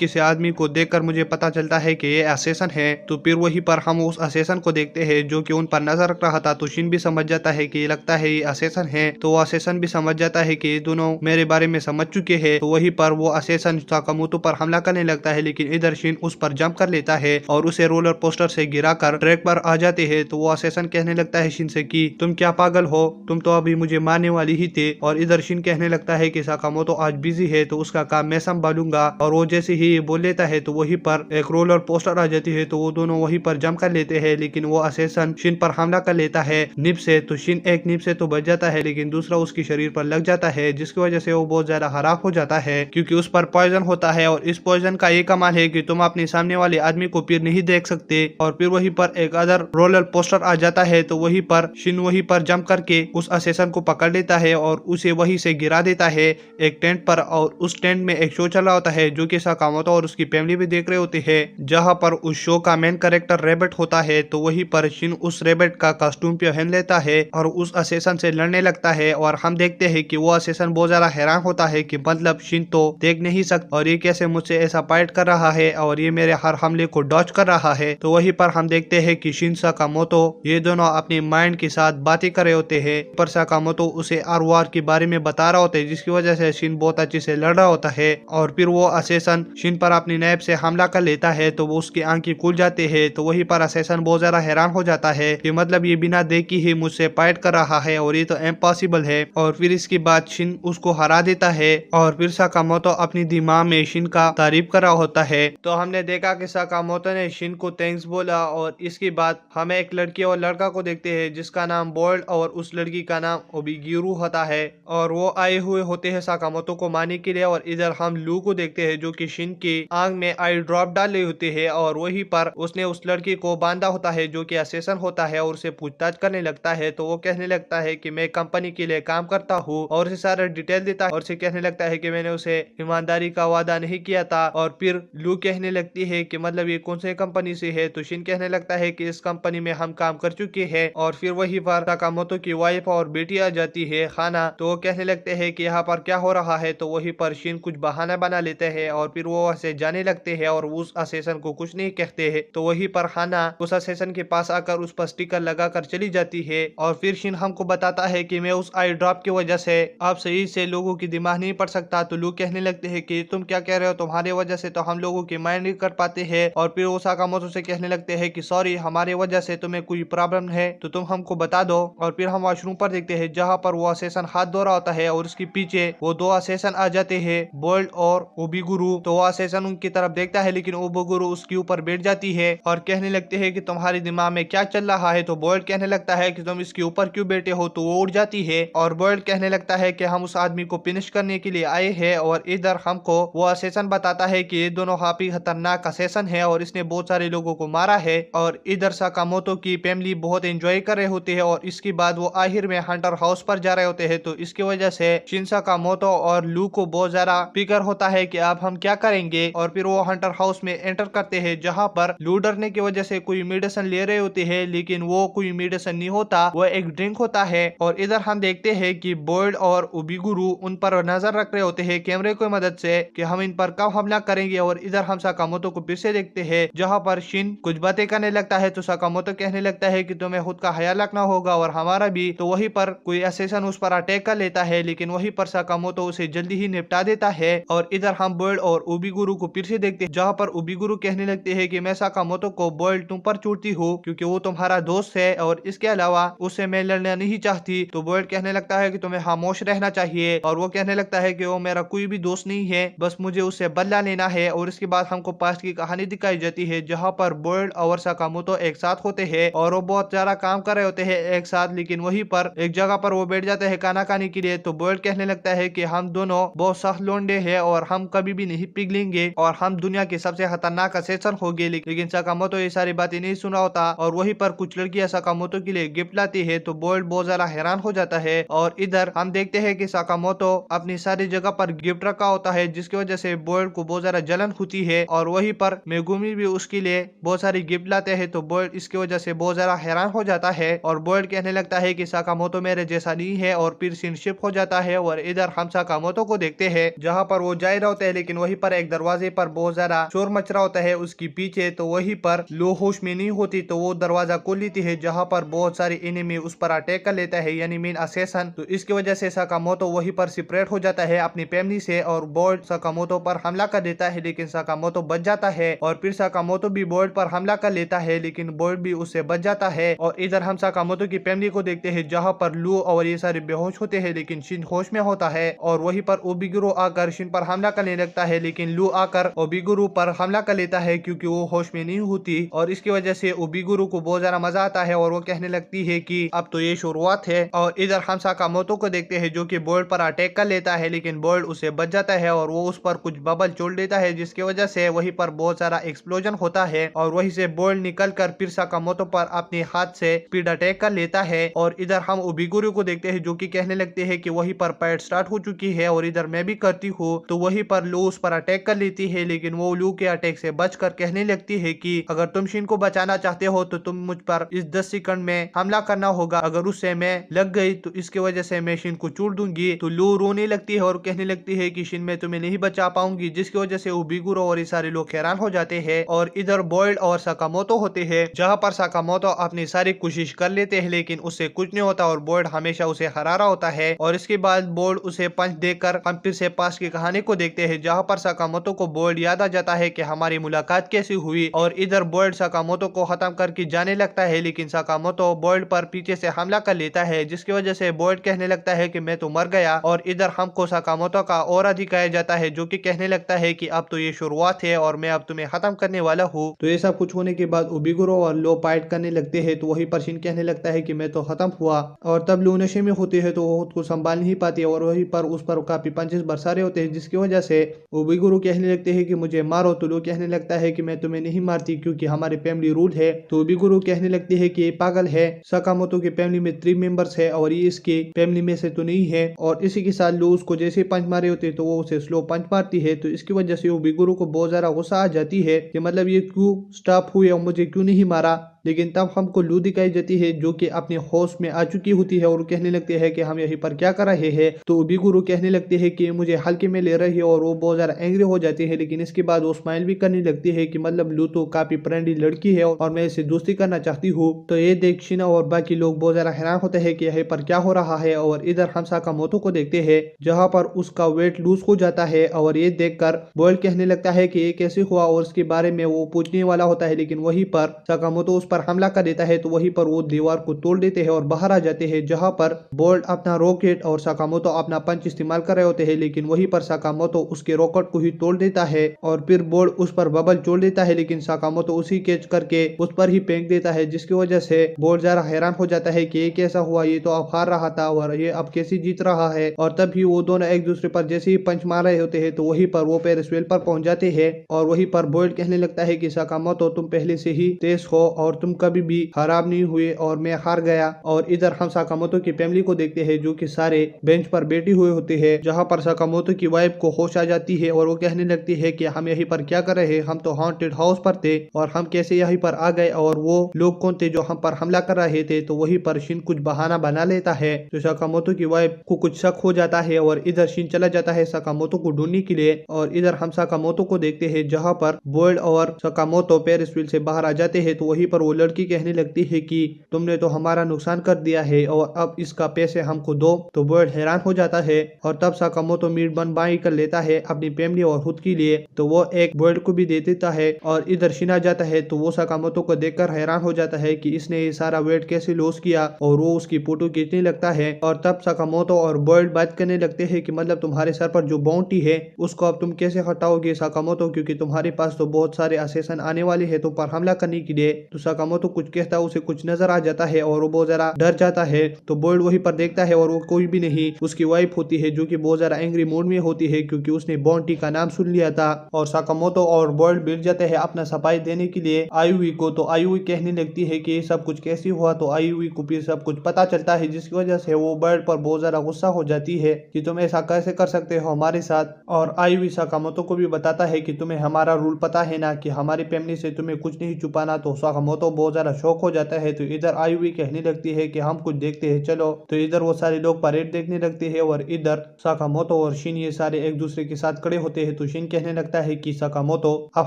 किसी आदमी को देखकर मुझे पता चलता है कि ये असेसन है। तो फिर वहीं पर हम उस असेसन को देखते हैं जो कि उन पर नजर रख रहा था। तो शिन भी समझ जाता है कि ये लगता है ये असेसन है। तो वो असेसन भी समझ जाता है कि ये दोनों मेरे बारे में समझ चुके हैं। तो वहीं पर वो असेसन साकामोतो पर हमला करने लगता है, लेकिन इधर शिन उस पर जंप कर लेता है और उसे रोलर कोस्टर से गिराकर ट्रैक पर आ जाते हैं। तो वो असेसन कहने लगता है शिन से कि तुम क्या पागल हो, तुम तो अभी मुझे मारने वाली ही थे। और इधर शिन कहने लगता है कि साकामोतो आज बिजी है तो उसका काम मैं संभालूंगा। और वो जैसे ही ये बोल लेता है तो वहीं पर एक रोलर कोस्टर आ जाती है। तो वो दोनों वहीं पर जंप कर लेते हैं, लेकिन वो असेसन शिन पर हमला कर लेता है निब से। तो शिन एक निब से तो बच जाता है, लेकिन दूसरा उसके शरीर पर लग जाता है, जिसकी वजह से वो बहुत ज्यादा खराब हो जाता है क्योंकि उस पर पॉइजन होता है। और इस पॉइजन का ये कमाल है कि तुम अपने सामने वाले आदमी को फिर नहीं देख सकते। और फिर वहीं पर एक अदर रोलर कोस्टर आ जाता है। तो वहीं पर शिन वहीं पर जंप करके उस असेसन को पकड़ लेता है और उसे वहीं से गिरा देता है एक टेंट पर। और उस टेंट में एक शो चल रहा होता है जो कि साकामोतो और उसकी फैमिली भी देख रहे होते हैं, जहां पर उस शो का मेन कैरेक्टर रैबिट होता है। तो वहीं पर शिन उस रैबिट का कॉस्ट्यूम पहन लेता है और उस असेसन से लड़ने लगता है। और हम देखते हैं कि वो असेसन बहुत ज्यादा हैरान होता है कि मतलब शिन तो देख नहीं सकता और ये कैसे मुझसे ऐसा फाइट कर रहा है और ये मेरे हर हमले को डॉज कर रहा है। तो वहीं पर हम देखते हैं कि शिन साकामोतो ये दोनों अपने माइंड के साथ बातें कर रहे होते हैं। पर साकामोतो उसे आर के बारे में बता रहा होता है, जिसकी वजह से शिन बहुत अच्छे से लड़ रहा होता है। और फिर वो असेसन शिन पर अपनी नैब से हमला कर लेता है तो वो उसकी आंखें खुल जाते हैं। तो वहीं पर असेसन बहुत ज्यादा हैरान हो जाता है कि मतलब ये बिना देखे ही मुझसे फाइट कर रहा है और ये तो इम्पॉसिबल है। और फिर इसके बाद शिन उसको हरा देता है। और फिर साकामोतो अपनी दिमाग में शिन का तारीफ कर रहा होता है। तो हमने देखा कि साकामोतो ने शिन को थैंक्स बोला। और इसके बाद हमें एक लड़की और लड़का को देखते हैं जिसका नाम बोल्ड और उस लड़की का नाम ओबिगिरू होता है। और वो आए हुए होते हैं साकामोतो को मारने के लिए। और इधर हम लू को देखते हैं जो कि शिन की आंख में आई ड्रॉप डाल रही होती है। और वहीं पर उसने उस लड़की को बांधा होता है जो कि असेसन होता है और उसे पूछताछ करने लगता है। तो वो कहने लगता है कि मैं कंपनी के लिए काम करता हूँ और उसे सारा डिटेल देता है। और उसे कहने लगता है कि मैंने उसे ईमानदारी का वादा नहीं किया था। और फिर लू कहने लगती है कि मतलब ये कौन से कंपनी से है। तो शिन कहने लगता है कि इस कंपनी में हम काम कर चुके हैं। और फिर वहीं पर साकामोतो की वाइफ और बेटी आ जाती है खाना। तो वो कहने लगते हैं कि यहाँ पर क्या हो रहा है। तो वहीं पर शिन कुछ बहाना बना लेते हैं और फिर वो वैसे जाने लगते हैं और उस असेसन को कुछ नहीं कहते हैं। तो वहीं पर खाना उस असेसन के पास आकर उस पर स्टिकर लगाकर चली जाती है। और फिर शिन हमको बताता है कि मैं उस आई ड्रॉप की वजह से आप सही से लोगों की दिमाग नहीं पढ़ सकता। तो लोग कहने लगते हैं कि तुम क्या कह रहे हो, तुम्हारी वजह से तो हम लोगों की माइंड नहीं कर पाते हैं। और फिर वो साकामोतो से कहने लगते हैं कि सॉरी, हमारी वजह से तुम्हें कोई प्रॉब्लम है तो तुम हमको बता दो। और फिर हम वॉशरूम पर देखते हैं जहाँ पर वो असेसन हाथ धो रहा होता है और उसके पीछे वो दो असेसन आ जाते हैं, बोल्ड और ओबिगुरु। तो वो असेसन उनकी तरफ देखता है लेकिन ओबिगुरु उसके ऊपर बैठ जाती है और कहने लगते हैं कि तुम्हारे दिमाग में क्या चल रहा है। तो बोल्ड कहने लगता है कि तुम इसके ऊपर क्यों बैठे हो। तो वो उड़ जाती है और बोल्ड कहने लगता है कि हम उस आदमी को फिनिश करने के लिए आए हैं। और इधर हमको वो असेसन बताता है कि ये दोनों काफी खतरनाक असेसन है और इसने बहुत सारे लोगों को मारा है। और इधर साकामोतो की फैमिली बहुत एंजॉय कर रहे होते हैं। और इसके बाद वो आखिर में हंटर हाउस पर जा रहे होते हैं। तो इसकी वजह से शिन साकामोतो और लू को बहुत ज्यादा फिक्र होता है कि अब हम क्या करेंगे। और फिर वो हंटर हाउस में एंटर करते हैं जहाँ पर लू डरने की वजह से कोई मेडिसिन ले रहे होते हैं, लेकिन वो कोई मेडिसिन नहीं होता, वो एक ड्रिंक होता है। और इधर हम देखते हैं कि बोल्ड और ओबिगुरु उन पर नजर रख रहे होते हैं कैमरे की मदद से कि हम इन पर कब हमला करेंगे। और इधर हम साकामोतो को फिर से देखते हैं जहाँ पर शिन कुछ बातें करने लगता है। तो साकामोतो कहने लगता है कि तुम्हें खुद का ख्याल रखना होगा और हमारा भी। तो वहीं पर कोई असेसन उस पर अटैक कर लेता है, लेकिन वहीं पर साकामोतो साकामोतो उसे जल्दी ही निपटा देता है। और इधर हम बॉयल्ड और उबिगुरु को फिर से देखते हैं, जहाँ पर उबिगुरु कहने लगते हैं कि मैं साकामोतो को बॉयल्ड तुम पर चोटती हूँ क्योंकि वो तुम्हारा दोस्त है और इसके अलावा उससे मैं लड़ना नहीं चाहती। तो बॉयल्ड कहने लगता है कि तुम्हें खामोश रहना चाहिए और वो कहने लगता है कि वो मेरा कोई भी दोस्त नहीं है, बस मुझे उससे बदला लेना है। और इसके बाद हमको पास्ट की कहानी दिखाई जाती है, जहाँ पर बॉयल्ड और साकामोतो एक साथ होते हैं और वो बहुत सारा काम कर रहे होते हैं एक साथ, लेकिन वहीं पर एक जगह पर वो बैठ जाते हैं खाना खाने के लिए। तो बॉयल्ड कहने लगता है कि हम दोनों बहुत सख्त लोंडे हैं और हम कभी भी नहीं पिघलेंगे और हम दुनिया के सबसे खतरनाक असेसन होंगे। लेकिन साकामोतो ये सारी बातें नहीं सुना होता और वहीं पर कुछ लड़कियां साकामोतो के लिए गिफ्ट लाती है। तो बॉयल्ड बहुत ज्यादा हैरान हो जाता है और इधर हम देखते हैं कि साकामोतो अपनी सारी जगह पर गिफ्ट रखा होता है, जिसकी वजह से बॉयल्ड को बहुत ज्यादा जलन होती है। और वहीं पर मेगुमी भी उसके लिए बहुत सारी गिफ्ट लाते हैं। तो बॉयल्ड इसकी वजह से बहुत ज्यादा हैरान हो जाता है और बॉयल्ड कहने लगता है कि साकामोतो मेरे जैसा नहीं है और फिर सिनशिप हो जाता है। और इधर हम साकामोतो को देखते हैं जहाँ पर वो जा रहा होता है, लेकिन वहीं पर एक दरवाजे पर बहुत ज्यादा शोर मच रहा होता है उसकी पीछे। तो वहीं पर लो होश में नहीं होती तो वो दरवाजा खोल लेती है, जहाँ पर बहुत सारे एनिमी उस पर अटैक कर लेता है, यानी मेन असेसन। तो इसकी वजह से साकामोतो वहीं पर सेपरेट हो जाता है अपनी फैमिली से और बॉयल्ड साकामोतो पर हमला कर देता है, लेकिन साकामोतो बच जाता है। और फिर साकामोतो भी बॉयल्ड पर हमला कर लेता है, लेकिन बॉयल्ड भी उससे बच जाता है। और इधर हम साकामोतो की फैमिली को देखते हैं, जहाँ पर लू और ये सारे बेहोश होते हैं, लेकिन शिन होश में होता है। और वहीं पर ओबिगुरु आकर शिन पर हमला करने लगता है, लेकिन लू आकर ओबिगुरु पर हमला कर लेता है क्योंकि वो होश में नहीं होती। और इसकी वजह से ओबिगुरु को बहुत ज्यादा मजा आता है और वो कहने लगती है कि अब तो ये शुरुआत है। और इधर हम साकामोतो को देखते हैं जो कि बॉयल्ड पर अटैक कर लेता है, लेकिन बॉयल्ड उसे बच जाता है और वो उस पर कुछ बबल छोड़ देता है, जिसकी वजह से वहीं पर बहुत सारा एक्सप्लोजन होता है। और वहीं से बॉयल्ड निकल कर फिर साकामोतो पर अपने हाथ से स्पीड अटैक कर लेता है। और इधर हम ओबिगुरु को देखते हैं जो कि कहने लगते हैं कि वहीं पर फाइट स्टार्ट हो चुकी है और इधर मैं भी करती हूँ। तो वहीं पर लू उस पर अटैक कर लेती है, लेकिन वो लू के अटैक से बचकर कहने लगती है कि अगर तुम शिन को बचाना चाहते हो तो तुम मुझ पर इस 10 सेकंड में हमला करना होगा, अगर उससे मैं लग गई तो इसकी वजह से मैं शिन को चूड़ दूंगी। तो लू रोने लगती है और कहने लगती है कि शिन मैं तुम्हें नहीं बचा पाऊंगी, जिसकी वजह से ओबिगुरु और ये सारे लोग हैरान हो जाते हैं। और इधर बॉयल्ड और साकामोतो होते हैं, जहाँ पर साकामोतो अपनी सारी कोशिश कर लेते हैं, लेकिन उससे कुछ नहीं होता और बॉयल्ड हमेशा उसे हरा रहा होता है। और इसके बाद बॉयल्ड उसे पंच देकर हम फिर से पास की कहानी को देखते हैं, जहाँ पर साकामोतो को बॉयल्ड याद आ जाता है कि हमारी मुलाकात कैसी हुई। और इधर बॉयल्ड साकामोतो को खत्म करके जाने लगता है, लेकिन साकामोतो बॉयल्ड पर पीछे से हमला कर लेता है, जिसकी वजह से बॉयल्ड कहने लगता है कि मैं तो मर गया। और इधर हमको साकामोतो का ऑरा दिखाया जाता है, जो कि कहने लगता है कि अब तो ये शुरुआत है और मैं अब तुम्हें खत्म करने वाला हूँ। तो ये सब कुछ होने के बाद ओबिगुरु और लो फाइट करने लगते हैं, तो वही पर शिन कहने लगता है कि मैं तो खत्म हुआ। और तब लू नशे में होती है तो वो खुद को संभाल नहीं पाती और वहीं पर उस पर काफी पंचेस बरसा रहे होते हैं, जिसकी वजह से ओबिगुरु कहने लगते हैं कि मुझे मारो। तो लू कहने लगता है कि मैं तुम्हें नहीं मारती क्योंकि हमारे फैमिली रूल है। तो ओबिगुरु कहने लगती है कि ये पागल है, साकामोतो की फैमिली में 3 मेंबर्स है और ये इसके फैमिली में से तो नहीं है। और इसी के साथ लू उसको जैसे पंच मारे होते तो वो उसे स्लो पंच मारती है। तो इसकी वजह से ओबिगुरु को बहुत ज्यादा गुस्सा आ जाती है कि मतलब ये क्यों स्टॉप हुए और मुझे क्यों नहीं मारा। लेकिन तब हमको लू दिखाई जाती है जो कि अपने होश में आ चुकी होती है और कहने लगते हैं कि हम यहीं पर क्या कर रहे हैं। तो ओबिगुरु कहने लगते हैं कि मुझे हल्के में ले रही है और वो बहुत ज्यादा एंग्री हो जाती है, लेकिन इसके बाद वो स्माइल भी करने लगती है कि मतलब लू तो काफी फ्रेंडली लड़की है और मैं इससे दोस्ती करना चाहती हूँ। तो ये देख शिना और बाकी लोग बहुत ज्यादा हैरान होते हैं कि यहाँ पर क्या हो रहा है। और इधर हम साकामोतो को देखते हैं जहाँ पर उसका वेट लूज हो जाता है और ये देखकर बॉयल्ड कहने लगता है कि ये कैसे हुआ और उसके बारे में वो पूछने वाला होता है, लेकिन वहीं पर साकामोतो उस पर हमला कर देता है। तो वहीं पर वो दीवार को तोड़ देते हैं और बाहर आ जाते हैं, जहां पर बॉयल्ड अपना रॉकेट और साकामोतो अपना पंच इस्तेमाल कर रहे होते हैं, लेकिन वहीं पर साकामोतो उसके रॉकेट को ही तोड़ देता है और फिर बॉयल्ड उस पर बबल छोड़ देता है, लेकिन साकामोतो उसी कैच करके उस पर ही फेंक देता है, जिसकी वजह से बॉयल्ड जरा हैरान हो जाता है कि ये कैसा हुआ, ये तो अब हार रहा था और ये अब कैसे जीत रहा है। और तभी वो दोनों एक दूसरे पर जैसे ही पंच मार रहे होते हैं तो वहीं पर वो पेरिसवेल पर पहुंच जाते हैं। और वहीं पर बॉयल्ड कहने लगता है कि साकामोतो तुम पहले से ही तेज हो और तुम कभी भी खराब नहीं हुए और मैं हार गया। और इधर हम साकामोतो की फैमिली को देखते हैं जो कि सारे बेंच पर बैठी हुए होते हैं, जहां पर साकामोतो की वाइफ को होश आ जाती है और वो कहने लगती है कि हम यहीं पर क्या कर रहे हैं, हम तो हॉन्टेड हाउस पर थे और हम कैसे यहीं पर आ गए और वो लोग कौन थे जो हम पर हमला कर रहे थे। तो वहीं पर शिन कुछ बहाना बना लेता है, तो साकामोतो की वाइफ को कुछ शक हो जाता है और इधर शिन चला जाता है साकामोतो को ढूंढने के लिए। और इधर हम साकामोतो को देखते हैं जहां पर बॉयल्ड और साकामोतो पेरिसवेल से बाहर आ जाते हैं, तो वहीं पर वो वो लड़की कहने लगती है कि तुमने तो हमारा नुकसान कर दिया है और अब इसका पैसे हमको दो। तो बॉयड हैरान हो जाता है और तब साकामोतो मीट बन बाई कर लेता है अपनी फैमिली और खुद के लिए। तो वो एक बॉयड को भी दे देता है और इधर शिन आ जाता है तो वो साकामोतो को देखकर हैरान हो जाता है कि इसने ये सारा वेट कैसे लॉस किया और वो उसकी फोटो खींचने लगता है। और तब साकामोतो और बॉयड बात करने लगते हैं कि मतलब तुम्हारे सर पर जो बाउंटी है उसको अब तुम कैसे हटाओगे साकामोतो, क्योंकि तुम्हारे पास तो बहुत सारे असैसिन आने वाले हैं तुम पर हमला करने के लिए। तो साकामोतो कुछ कहता है, उसे कुछ नजर आ जाता है और वो बहुत ज्यादा डर जाता है। तो बॉयड वहीं पर देखता है और वो कोई भी नहीं उसकी वाइफ होती है जो कि बहुत ज्यादा एंग्री मूड में होती है क्योंकि उसने बाउंटी का नाम सुन लिया था। और साकामोतो और बॉयड भिड़ जाते हैं अपना सफाई देने के लिए आयुई को। तो आयुई कहने लगती है कि ये सब कुछ कैसे हुआ। तो आयुई को फिर सब कुछ पता चलता है जिसकी वजह से वो बॉयड पर बहुत ज्यादा गुस्सा हो जाती है कि तुम ऐसा कैसे कर सकते हो हमारे साथ। और आयुई साकामोतो को भी बताता है कि तुम्हें हमारा रूल पता है ना कि हमारी फैमिली से तुम्हें कुछ नहीं छुपाना। तो साकामोतो बहुत ज्यादा शौक हो जाता है। तो इधर आयुई कहने लगती है कि हम कुछ देखते हैं चलो। तो इधर वो सारे लोग परेड देखने लगते हैं और इधर साकामोतो और शिन ये सारे एक दूसरे के साथ खड़े होते हैं। तो शिन कहने लगता है कि साकामोतो अब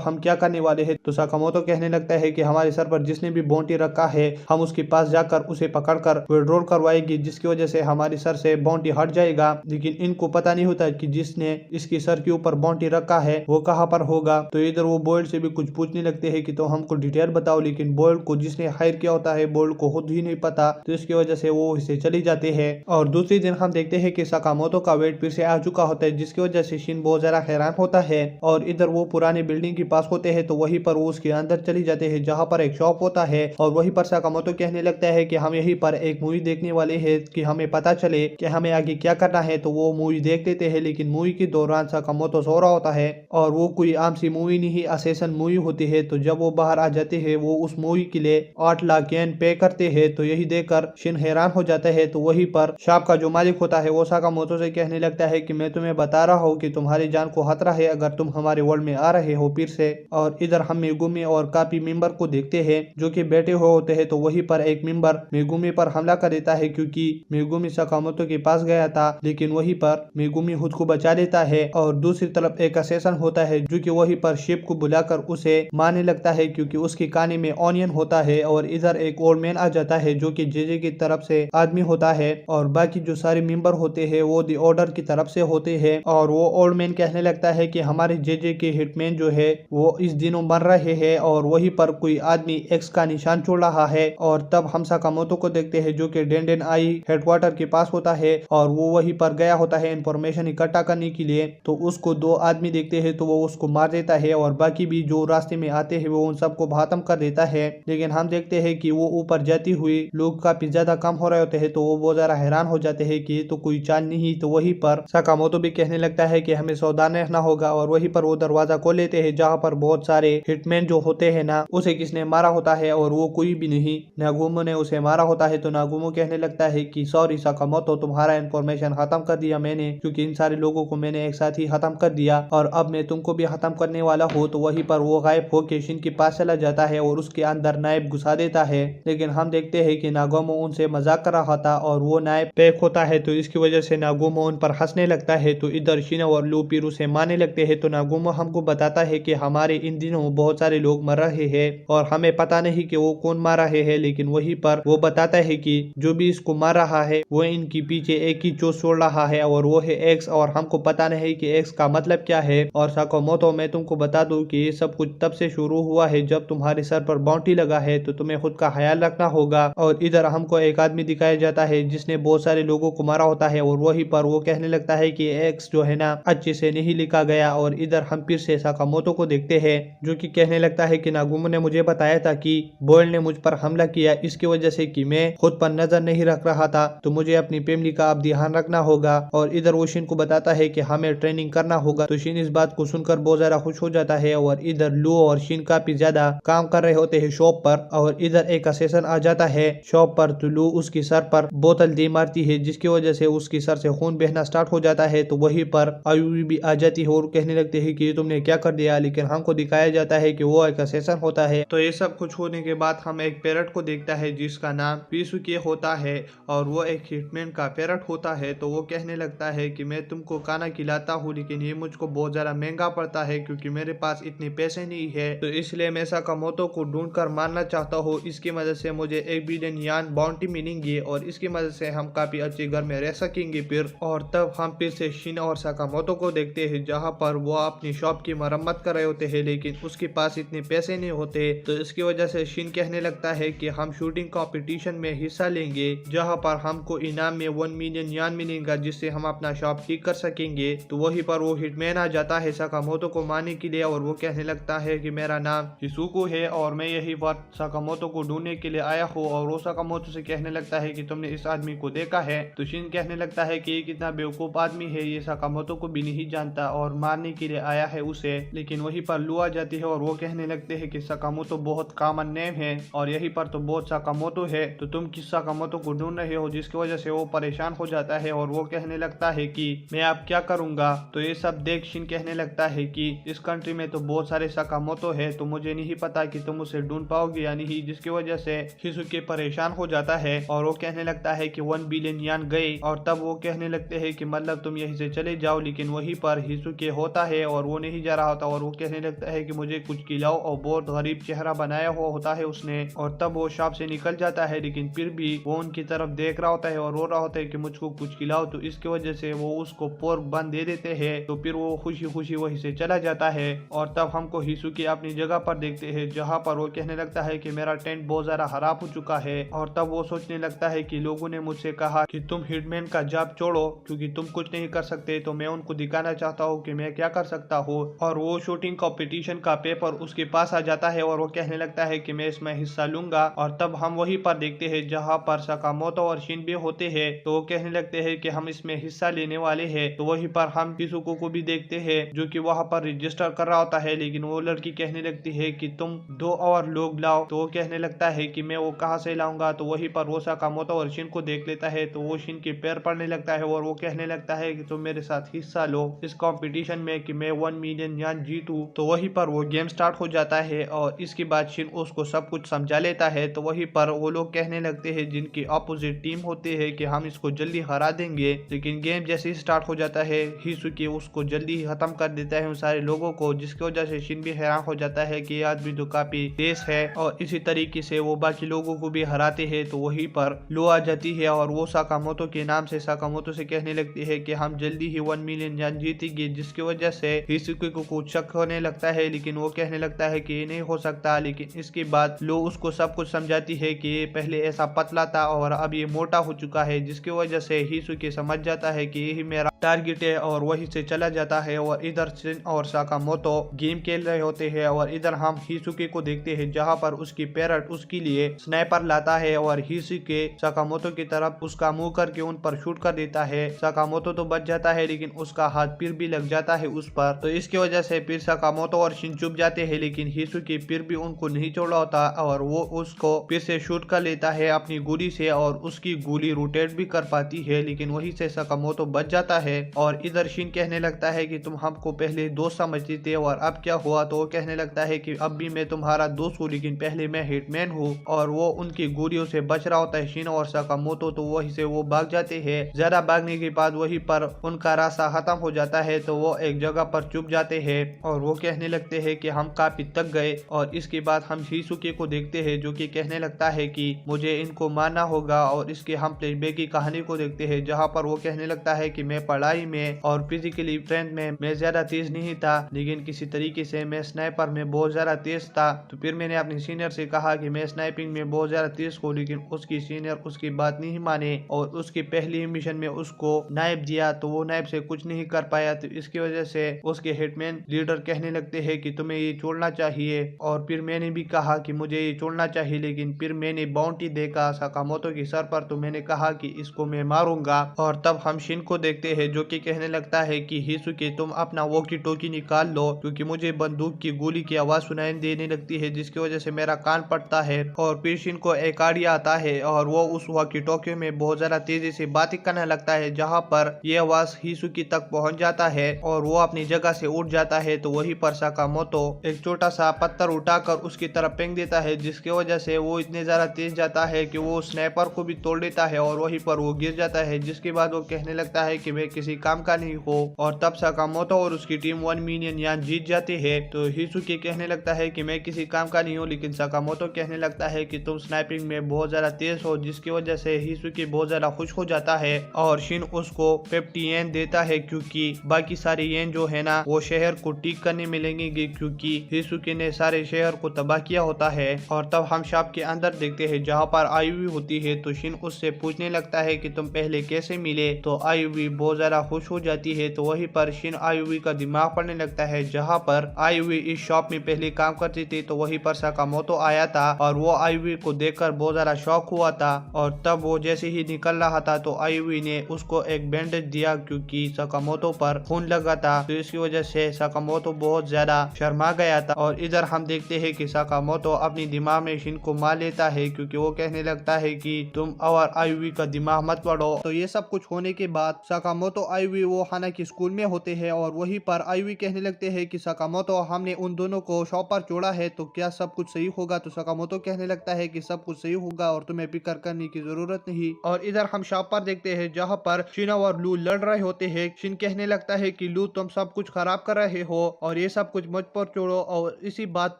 हम क्या करने वाले हैं। तो साकामोतो कहने लगता है कि हमारे सर पर जिसने भी बाउंटी रखा है हम उसके पास जाकर उसे पकड़कर विड्रॉल करवाएगी जिसकी वजह से हमारे सर से बाउंटी हट जाएगा। लेकिन इनको पता नहीं होता कि जिसने इसके सर के ऊपर बाउंटी रखा है वो कहाँ पर होगा। तो इधर वो बॉयड से भी कुछ पूछने लगते हैं कि तो हमको डिटेल बताओ, लेकिन बॉयड को जिसने हायर किया होता है बॉयड को खुद ही नहीं पता। तो इसकी वजह से वो इसे चले जाते हैं। और दूसरी दिन हम देखते हैं कि साकामोतो का वेट फिर से आ चुका होता है जिसकी वजह से शिन बहुत ज्यादा हैरान होता है। और इधर वो पुरानी बिल्डिंग के पास होते हैं तो वहीं पर वो उसके अंदर चले जाते हैं जहाँ पर एक शॉप होता है। और वहीं पर साकामोतो कहने लगता है कि हम यहीं पर एक मूवी देखने वाले हैं कि हमें पता चले कि हमें आगे क्या करना है। तो वो मूवी देख लेते हैं लेकिन मूवी के दौरान साकामोतो सो रहा होता है और वो कोई आम सी मूवी नहीं असैसिन मूवी होती है। तो जब वो बाहर आ जाते हैं वो उस मूवी के लिए 8 लाख येन पे करते हैं। तो यही देखकर शिन हैरान हो जाता है। तो वहीं पर शॉप का जो मालिक होता है वो साकामोतो से कहने लगता है कि मैं तुम्हें बता रहा हूँ कि तुम्हारी जान को खतरा है अगर तुम हमारे वर्ल्ड में आ रहे हो फिर से। और इधर हम मेगुमी और काफी मेंबर को देखते हैं जो कि बैठे हुए होते हैं। तो वहीं पर एक मेंबर मेगुमी पर हमला कर देता है क्योंकि मेगुमी साकामोतो के पास गया था, लेकिन वहीं पर मेगुमी खुद को बचा लेता है। और दूसरी तरफ एक असैसिन होता है जो कि वहीं पर शिप को बुलाकर उसे मारने लगता है क्योंकि उसकी कानी में ऑनियन होता है। और इधर एक ओल्ड मैन आ जाता है जो कि जेजे की तरफ से आदमी होता है और बाकी जो सारे मेंबर होते हैं वो दी ऑर्डर की तरफ से होते हैं। और वो ओल्ड मैन कहने लगता है कि हमारे जेजे के हिटमैन जो है वो इस दिनों मर रहे हैं और वहीं पर कोई आदमी एक्स का निशान छोड़ रहा है। और तब हम साकामोतो को देखते हैं जो कि डेंडेन आई हेडक्वार्टर के पास होता है और वो वहीं पर गया होता है इंफॉर्मेशन इकट्ठा करने के लिए। तो उसको 2 आदमी देखते हैं तो वो उसको मार देता है और बाकी भी जो रास्ते में आते हैं वो उन सबको खत्म कर देता है। लेकिन हम देखते हैं कि वो ऊपर जाती हुई लोग काफी ज्यादा कम हो रहे होते हैं तो वो बहुत ज्यादा हैरान हो जाते हैं कि ये तो कोई चाल नहीं। तो वहीं पर साकामोतो भी कहने लगता है कि हमें सावधान रहना होगा और वहीं पर वो दरवाजा खोल लेते हैं जहाँ पर बहुत सारे हिटमैन जो होते हैं ना उसे किसने मारा होता है और वो कोई भी नहीं नागुमो ने उसे मारा होता है। तो नागुमो कहने लगता है कि सॉरी साकामोतो तुम्हारा इंफॉर्मेशन खत्म कर दिया मैंने क्योंकि इन सारे लोगों को मैंने एक साथ ही खत्म कर दिया और अब मैं तुमको भी खत्म करने वाला हूँ। तो वहीं पर वो गायब होकर शिन के पास चला जाता है और उसके अंदर नाइफ घुसा देता है। लेकिन हम देखते हैं कि नागुमो उनसे मजाक कर रहा था और वो नाइफ पैक होता है तो इसकी वजह से नागुमो उन पर हंसने लगता है। तो इधर शिन और लू फिर उसे मारने लगते हैं। तो नागुमो हमको बताता है कि हमारे इन दिनों बहुत सारे लोग मर रहे हैं और हमें पता नहीं कि वो कौन मार रहे हैं। लेकिन वहीं पर वो बताता है कि जो भी इसको मार रहा है वो इनके पीछे एक ही चोट छोड़ रहा है और वो है एक्स और हमको पता नहीं कि एक्स का मतलब क्या है। और साकामोतो मैं तुमको बता दूं कि ये सब कुछ तब से शुरू हुआ है जब तुम्हारे सर पर बाउंटी लगा है तो तुम्हें खुद का ख्याल रखना होगा। और इधर हमको एक आदमी दिखाया जाता है जिसने बहुत सारे लोगों को मारा होता है और वहीं पर वो कहने लगता है कि एक्स जो है ना अच्छे से नहीं लिखा गया। और इधर हम फिर से साकामोतो को देखते हैं जो कि कहने लगता है कि नागुमो ने मुझे बताया था कि बॉयल ने मुझ पर हमला किया इसकी वजह से कि मैं खुद पर नजर नहीं रख रहा था तो मुझे अपनी फैमिली का अब ध्यान रखना होगा। और इधर वो शिन को बताता है कि हमें ट्रेनिंग करना होगा। तो शिन इस बात को सुनकर बहुत ज्यादा खुश हो जाता है। और इधर लू और शिन काफी ज्यादा काम कर रहे होते हैं शॉप पर और इधर एक असैसिन आ जाता है शॉप पर। तो लू उसकी सर पर बोतल दे मारती है जिसकी वजह से उसकी सर से खून बहना स्टार्ट हो जाता है। तो वहीं पर आयुई भी आ जाती है और कहने लगते हैं कि तुमने क्या कर दिया। लेकिन हमको दिखाया जाता है कि वो एक असैसिन होता है। तो ये सब कुछ होने के बाद हम एक पैरट को देखता है जिसका नाम पीसुके होता है और वो एक हिटमैन का पैरट होता है। तो वो कहने लगता है कि मैं तुमको खाना खिलाता हूँ लेकिन ये मुझको बहुत ज्यादा महंगा पड़ता है क्योंकि मेरे पास इतने पैसे नहीं है। तो इसलिए मैं साकामोतो को ढूंढकर मारना चाहता हूँ, इसकी मदद से मुझे 1 बिलियन यान बाउंटी मिलेंगी और इसकी मदद से हम काफी अच्छे घर में रह सकेंगे फिर। और तब हम फिर से शिन और साकामोटो को देखते हैं जहाँ पर वो अपनी शॉप की मरम्मत कर रहे होते हैं, लेकिन उसके पास इतने पैसे नहीं होते। तो इसकी वजह से शिन कहने लगता है कि हम शूटिंग कंपटीशन में हिस्सा लेंगे जहाँ पर हमको इनाम में 1 मिलियन यान मिलेगा, जिससे हम अपना शॉप ठीक कर सकेंगे। तो वहीं पर वो हिटमैन आ जाता है साकामोटो को मारने के लिए और वो कहने लगता है कि मेरा नाम हिसुको है और मैं यही पर साकामोटो को ढूंढने के लिए आया हूँ। और वो साकामोटो से कहने लगता है कि तुमने इस आदमी को देखा है। तो शिन कहने लगता है कि ये कितना बेवकूफ आदमी है, ये साकामोटो को भी नहीं जानता और मारने के लिए आया है उसे। लेकिन वहीं पर लू आ जाती है और वो कहने लगते हैं कि साकामोटो बहुत कॉमन नेम है और यहीं पर तो बहुत साकामोटो है, तो तुम किस साकामोटो को ढूंढ रहे हो, जिसकी वजह से वो परेशान हो जाता है और वो कहने लगता है कि मैं अब क्या करूंगा। तो ये सब देख शिन कहने लगता है कि इस कंट्री में तो बहुत सारे साकामोटो है, तो मुझे नहीं पता कि तुम उसे ढूंढ पाओगे या नहीं, जिसकी वजह से हिसुके परेशान हो जाता है और वो कहने लगता है कि 1 बिलियन यान गए। और तब वो कहने लगते हैं कि मतलब तुम यहीं से चले जाओ, लेकिन वहीं पर हिसुके होता है और वो नहीं जा रहा होता और वो कहने लगता है कि मुझे कुछ खिलाओ और बहुत गरीब चेहरा बनाया हुआ होता है उसने। और तब वो शॉप से निकल जाता है, लेकिन फिर भी वो उनकी तरफ देख रहा होता है और रो रहा होता है कि मुझको कुछ खिलाओ। तो इसकी वजह से वो उसको पोर्क बन दे देते हैं। तो फिर वो खुशी खुशी वहीं से चला जाता है और तब हमको हिसुके अपनी जगह पर देखते हैं जहाँ पर वो कहने लगता है कि मेरा टेंट बहुत ज्यादा खराब हो चुका है। और तब वो सोचने लगता है कि लोगों ने मुझसे कहा कि तुम हिटमैन का जॉब छोड़ो क्योंकि तुम कुछ नहीं कर सकते, तो मैं उनको दिखाना चाहता हूँ कि मैं क्या कर सकता हूँ। और वो शूटिंग कंपटीशन का पेपर उसके पास आ जाता है और वो कहने लगता है कि मैं इसमें हिस्सा लूंगा। और तब हम वहीं पर देखते हैं जहाँ पर साकामोटो और शिन भी होते हैं, तो वो कहने लगते हैं कि हम इसमें हिस्सा लेने वाले हैं। तो वहीं पर हम हिसुको को भी देखते हैं जो कि वहाँ पर रजिस्टर कर रहा होता है, लेकिन वो लड़की कहने लगती है कि तुम 2 और लोग लाओ। तो वो कहने लगता है कि मैं वो कहाँ से लाऊंगा। तो वहीं पर वो साकामोटो और शिन को देख लेता है, तो वो शिन के पैर पड़ने लगता है और वो कहने लगता है कि तुम मेरे साथ हिस्सा लो इस कंपटीशन में कि मैं 1 मिलियन यान जीतूं। तो वहीं पर वो गेम स्टार्ट हो जाता है और इसके बाद शिन उसको सब कुछ समझा लेता है। तो वहीं पर वो लोग कहने लगते हैं जिनकी अपोजिट टीम होती है कि हम इसको जल्दी हरा देंगे, लेकिन गेम जैसे ही स्टार्ट हो जाता है हिसुके उसको जल्दी खत्म कर देता है उन सारे लोगों को, जिसकी वजह से शिन भी हैरान हो जाता है कि ये आदमी तो काफी तेज है। और इसी तरीके से वो बाकी लोगों को भी हराते हैं। तो वहीं पर लो आ जाती है और वो साकामोटो के नाम से साकामोटो से कहने लगती है कि हम जल्दी ही 1 मिलियन यान जीतेंगे, जिसकी वजह से हिसुके को कुछ शक होने लगता है, लेकिन वो कहने लगता है कि ये नहीं हो सकता। लेकिन इसके बाद लो उसको सब कुछ समझाती है कि ये पहले ऐसा पतला था और अब ये मोटा हो चुका है, जिसकी वजह से हिसुके समझ जाता है कि यही मेरा टारगेट है और वहीं से चला जाता है। और इधर शिन और साकामोटो गेम खेल रहे होते हैं और इधर हम हिसुके को देखते हैं जहाँ पर उसकी पैरट उसके लिए स्नाइपर लाता है और हिसुके साकामोटो की तरफ उसका मुंह करके उन पर शूट कर देता है। साकामोटो तो बच जाता है, लेकिन उसका हाथ फिर भी लग जाता है उस पर। तो इसकी वजह से फिर साकामोटो और शिन चुप जाते हैं, लेकिन हिसुके फिर भी उनको नहीं छोड़ा होता और वो उसको फिर से शूट कर लेता है अपनी गोली से और उसकी गोली रोटेट भी कर पाती है, लेकिन वहीं से साकामोटो बच जाता है। और इधर शिन कहने लगता है कि तुम हमको पहले दोस्त समझते थे और अब क्या हुआ। तो वो कहने लगता है कि अब भी मैं तुम्हारा दोस्त हूँ, लेकिन पहले मैं हिटमैन हूँ। और वो उनकी गोलियों से बच रहा होता है शिन और साकामोटो, तो वहीं से वो भाग जाते हैं। ज्यादा भागने के बाद वहीं पर उनका रास्ता खत्म हो जाता है, तो वो एक जगह पर चुप जाते हैं और वो कहने लगते हैं कि हम काफी थक गए। और इसके बाद हम हिसुके को देखते हैं जो कि कहने लगता है कि मुझे इनको मारना होगा। और इसके हम फ्लैशबैक की कहानी को देखते हैं जहाँ पर वो कहने लगता है कि मैं पढ़ाई में और फिजिकली स्ट्रेंथ में मैं ज्यादा तेज नहीं था, लेकिन किसी तरीके से मैं स्नाइपर में बहुत ज्यादा तेज था। तो फिर मैंने अपने सीनियर से कहा कि मैं स्नाइपिंग में बहुत ज्यादा तेज हूँ, लेकिन उसकी सीनियर उसकी बात नहीं माने और उसकी पहली मिशन में उसको नाइफ दिया, तो वो नाइफ से कुछ नहीं कर पाया। तो इसकी वजह से उसके हिटमैन लीडर कहने लगते हैं कि तुम्हें ये छोड़ना चाहिए। और फिर मैंने भी कहा कि मुझे ये छोड़ना चाहिए, लेकिन फिर मैंने बाउंटी देखा साकामोटो की सर पर, तो मैंने कहा कि इसको मैं मारूंगा। और तब हम शिन को देखते हैं जो कि कहने लगता है कि हिसुके तुम अपना वॉकी टॉकी निकाल लो, क्योंकि मुझे बंदूक की गोली की आवाज सुनाई देने लगती है, जिसकी वजह से मेरा कान पड़ता है। और फिर शिन को एक आइडिया आता है और वो उस वॉकी टॉकी में बहुत ज्यादा तेजी से बातें करने लगता है, जहाँ पर ये आवाज हिसुके तक पहुंच जाता है और वो अपनी जगह से उठ जाता है। तो वहीं पर साकामोटो एक छोटा सा पत्थर उठाकर उसकी तरफ फेंक देता है, जिसकी वजह से वो इतने ज्यादा तेज जाता है कि वो स्नाइपर को भी तोड़ देता है और वहीं पर वो गिर जाता है। जिसके बाद वो कहने लगता है कि मैं किसी काम का नहीं हो। और तब साकामोतो और उसकी टीम 1 मिलियन यान जीत जाती है। तो हिसुकी कहने लगता है कि मैं किसी काम का नहीं हूँ, लेकिन साकामोतो कहने लगता है कि तुम स्नाइपिंग में बहुत ज्यादा तेज हो, जिसकी वजह से हिसुकी बहुत ज्यादा खुश हो जाता है और शिन उसको 50 येन देता है, क्योंकि बाकी सारे येन जो है ना वो शहर को ठीक करने में लगेंगे, क्योंकि हिसुकी ने सारे शहर को तबाह किया होता है। और तब हम शॉप के अंदर देखते हैं जहाँ पर आयुवी होती है। तो शिन उससे पूछने लगता है कि तुम पहले कैसे मिले। तो आयुवी बहुत ज्यादा खुश हो जाती है। तो वहीं पर शिन आयुवी का दिमाग पड़ने लगता है। जहाँ पर आयुवी इस शॉप में पहले काम करती थी, तो वहीं पर साकामोतो आया था और वो आयुवी को देखकर बहुत ज्यादा शौक हुआ था। और तब वो जैसे ही निकल रहा था तो आयुवी ने उसको एक बैंडेज दिया, क्योंकि साकामोतो पर खून लगा था। तो इसकी वजह से साकामोतो बहुत ज्यादा शर्मा गया था। और इधर हम देखते हैं कि साकामोतो अपनी दिमाग में शिन को मार लेता है, क्योंकि वो कहने लगता है कि तुम और आयुवी का दिमाग मत पड़ो। तो ये सब कुछ होने के बाद साकामोतो आयुवी वो हाना की स्कूल में होते हैं और वहीं पर आयुवी कहने लगते हैं कि साकामोतो हमने उन दोनों को शॉप पर छोड़ा है, तो क्या सब कुछ सही होगा। तो साकामोतो कहने लगता है कि सब कुछ सही होगा और तुम्हें फिक्र करने की जरूरत नहीं। और इधर हम शॉप पर देखते हैं जहाँ पर शिना और लू लड़ रहे होते हैं। शिन कहने लगता है कि लू तुम सब कुछ खराब कर रहे हो और ये सब कुछ मुझ पर छोड़ो। और इसी बात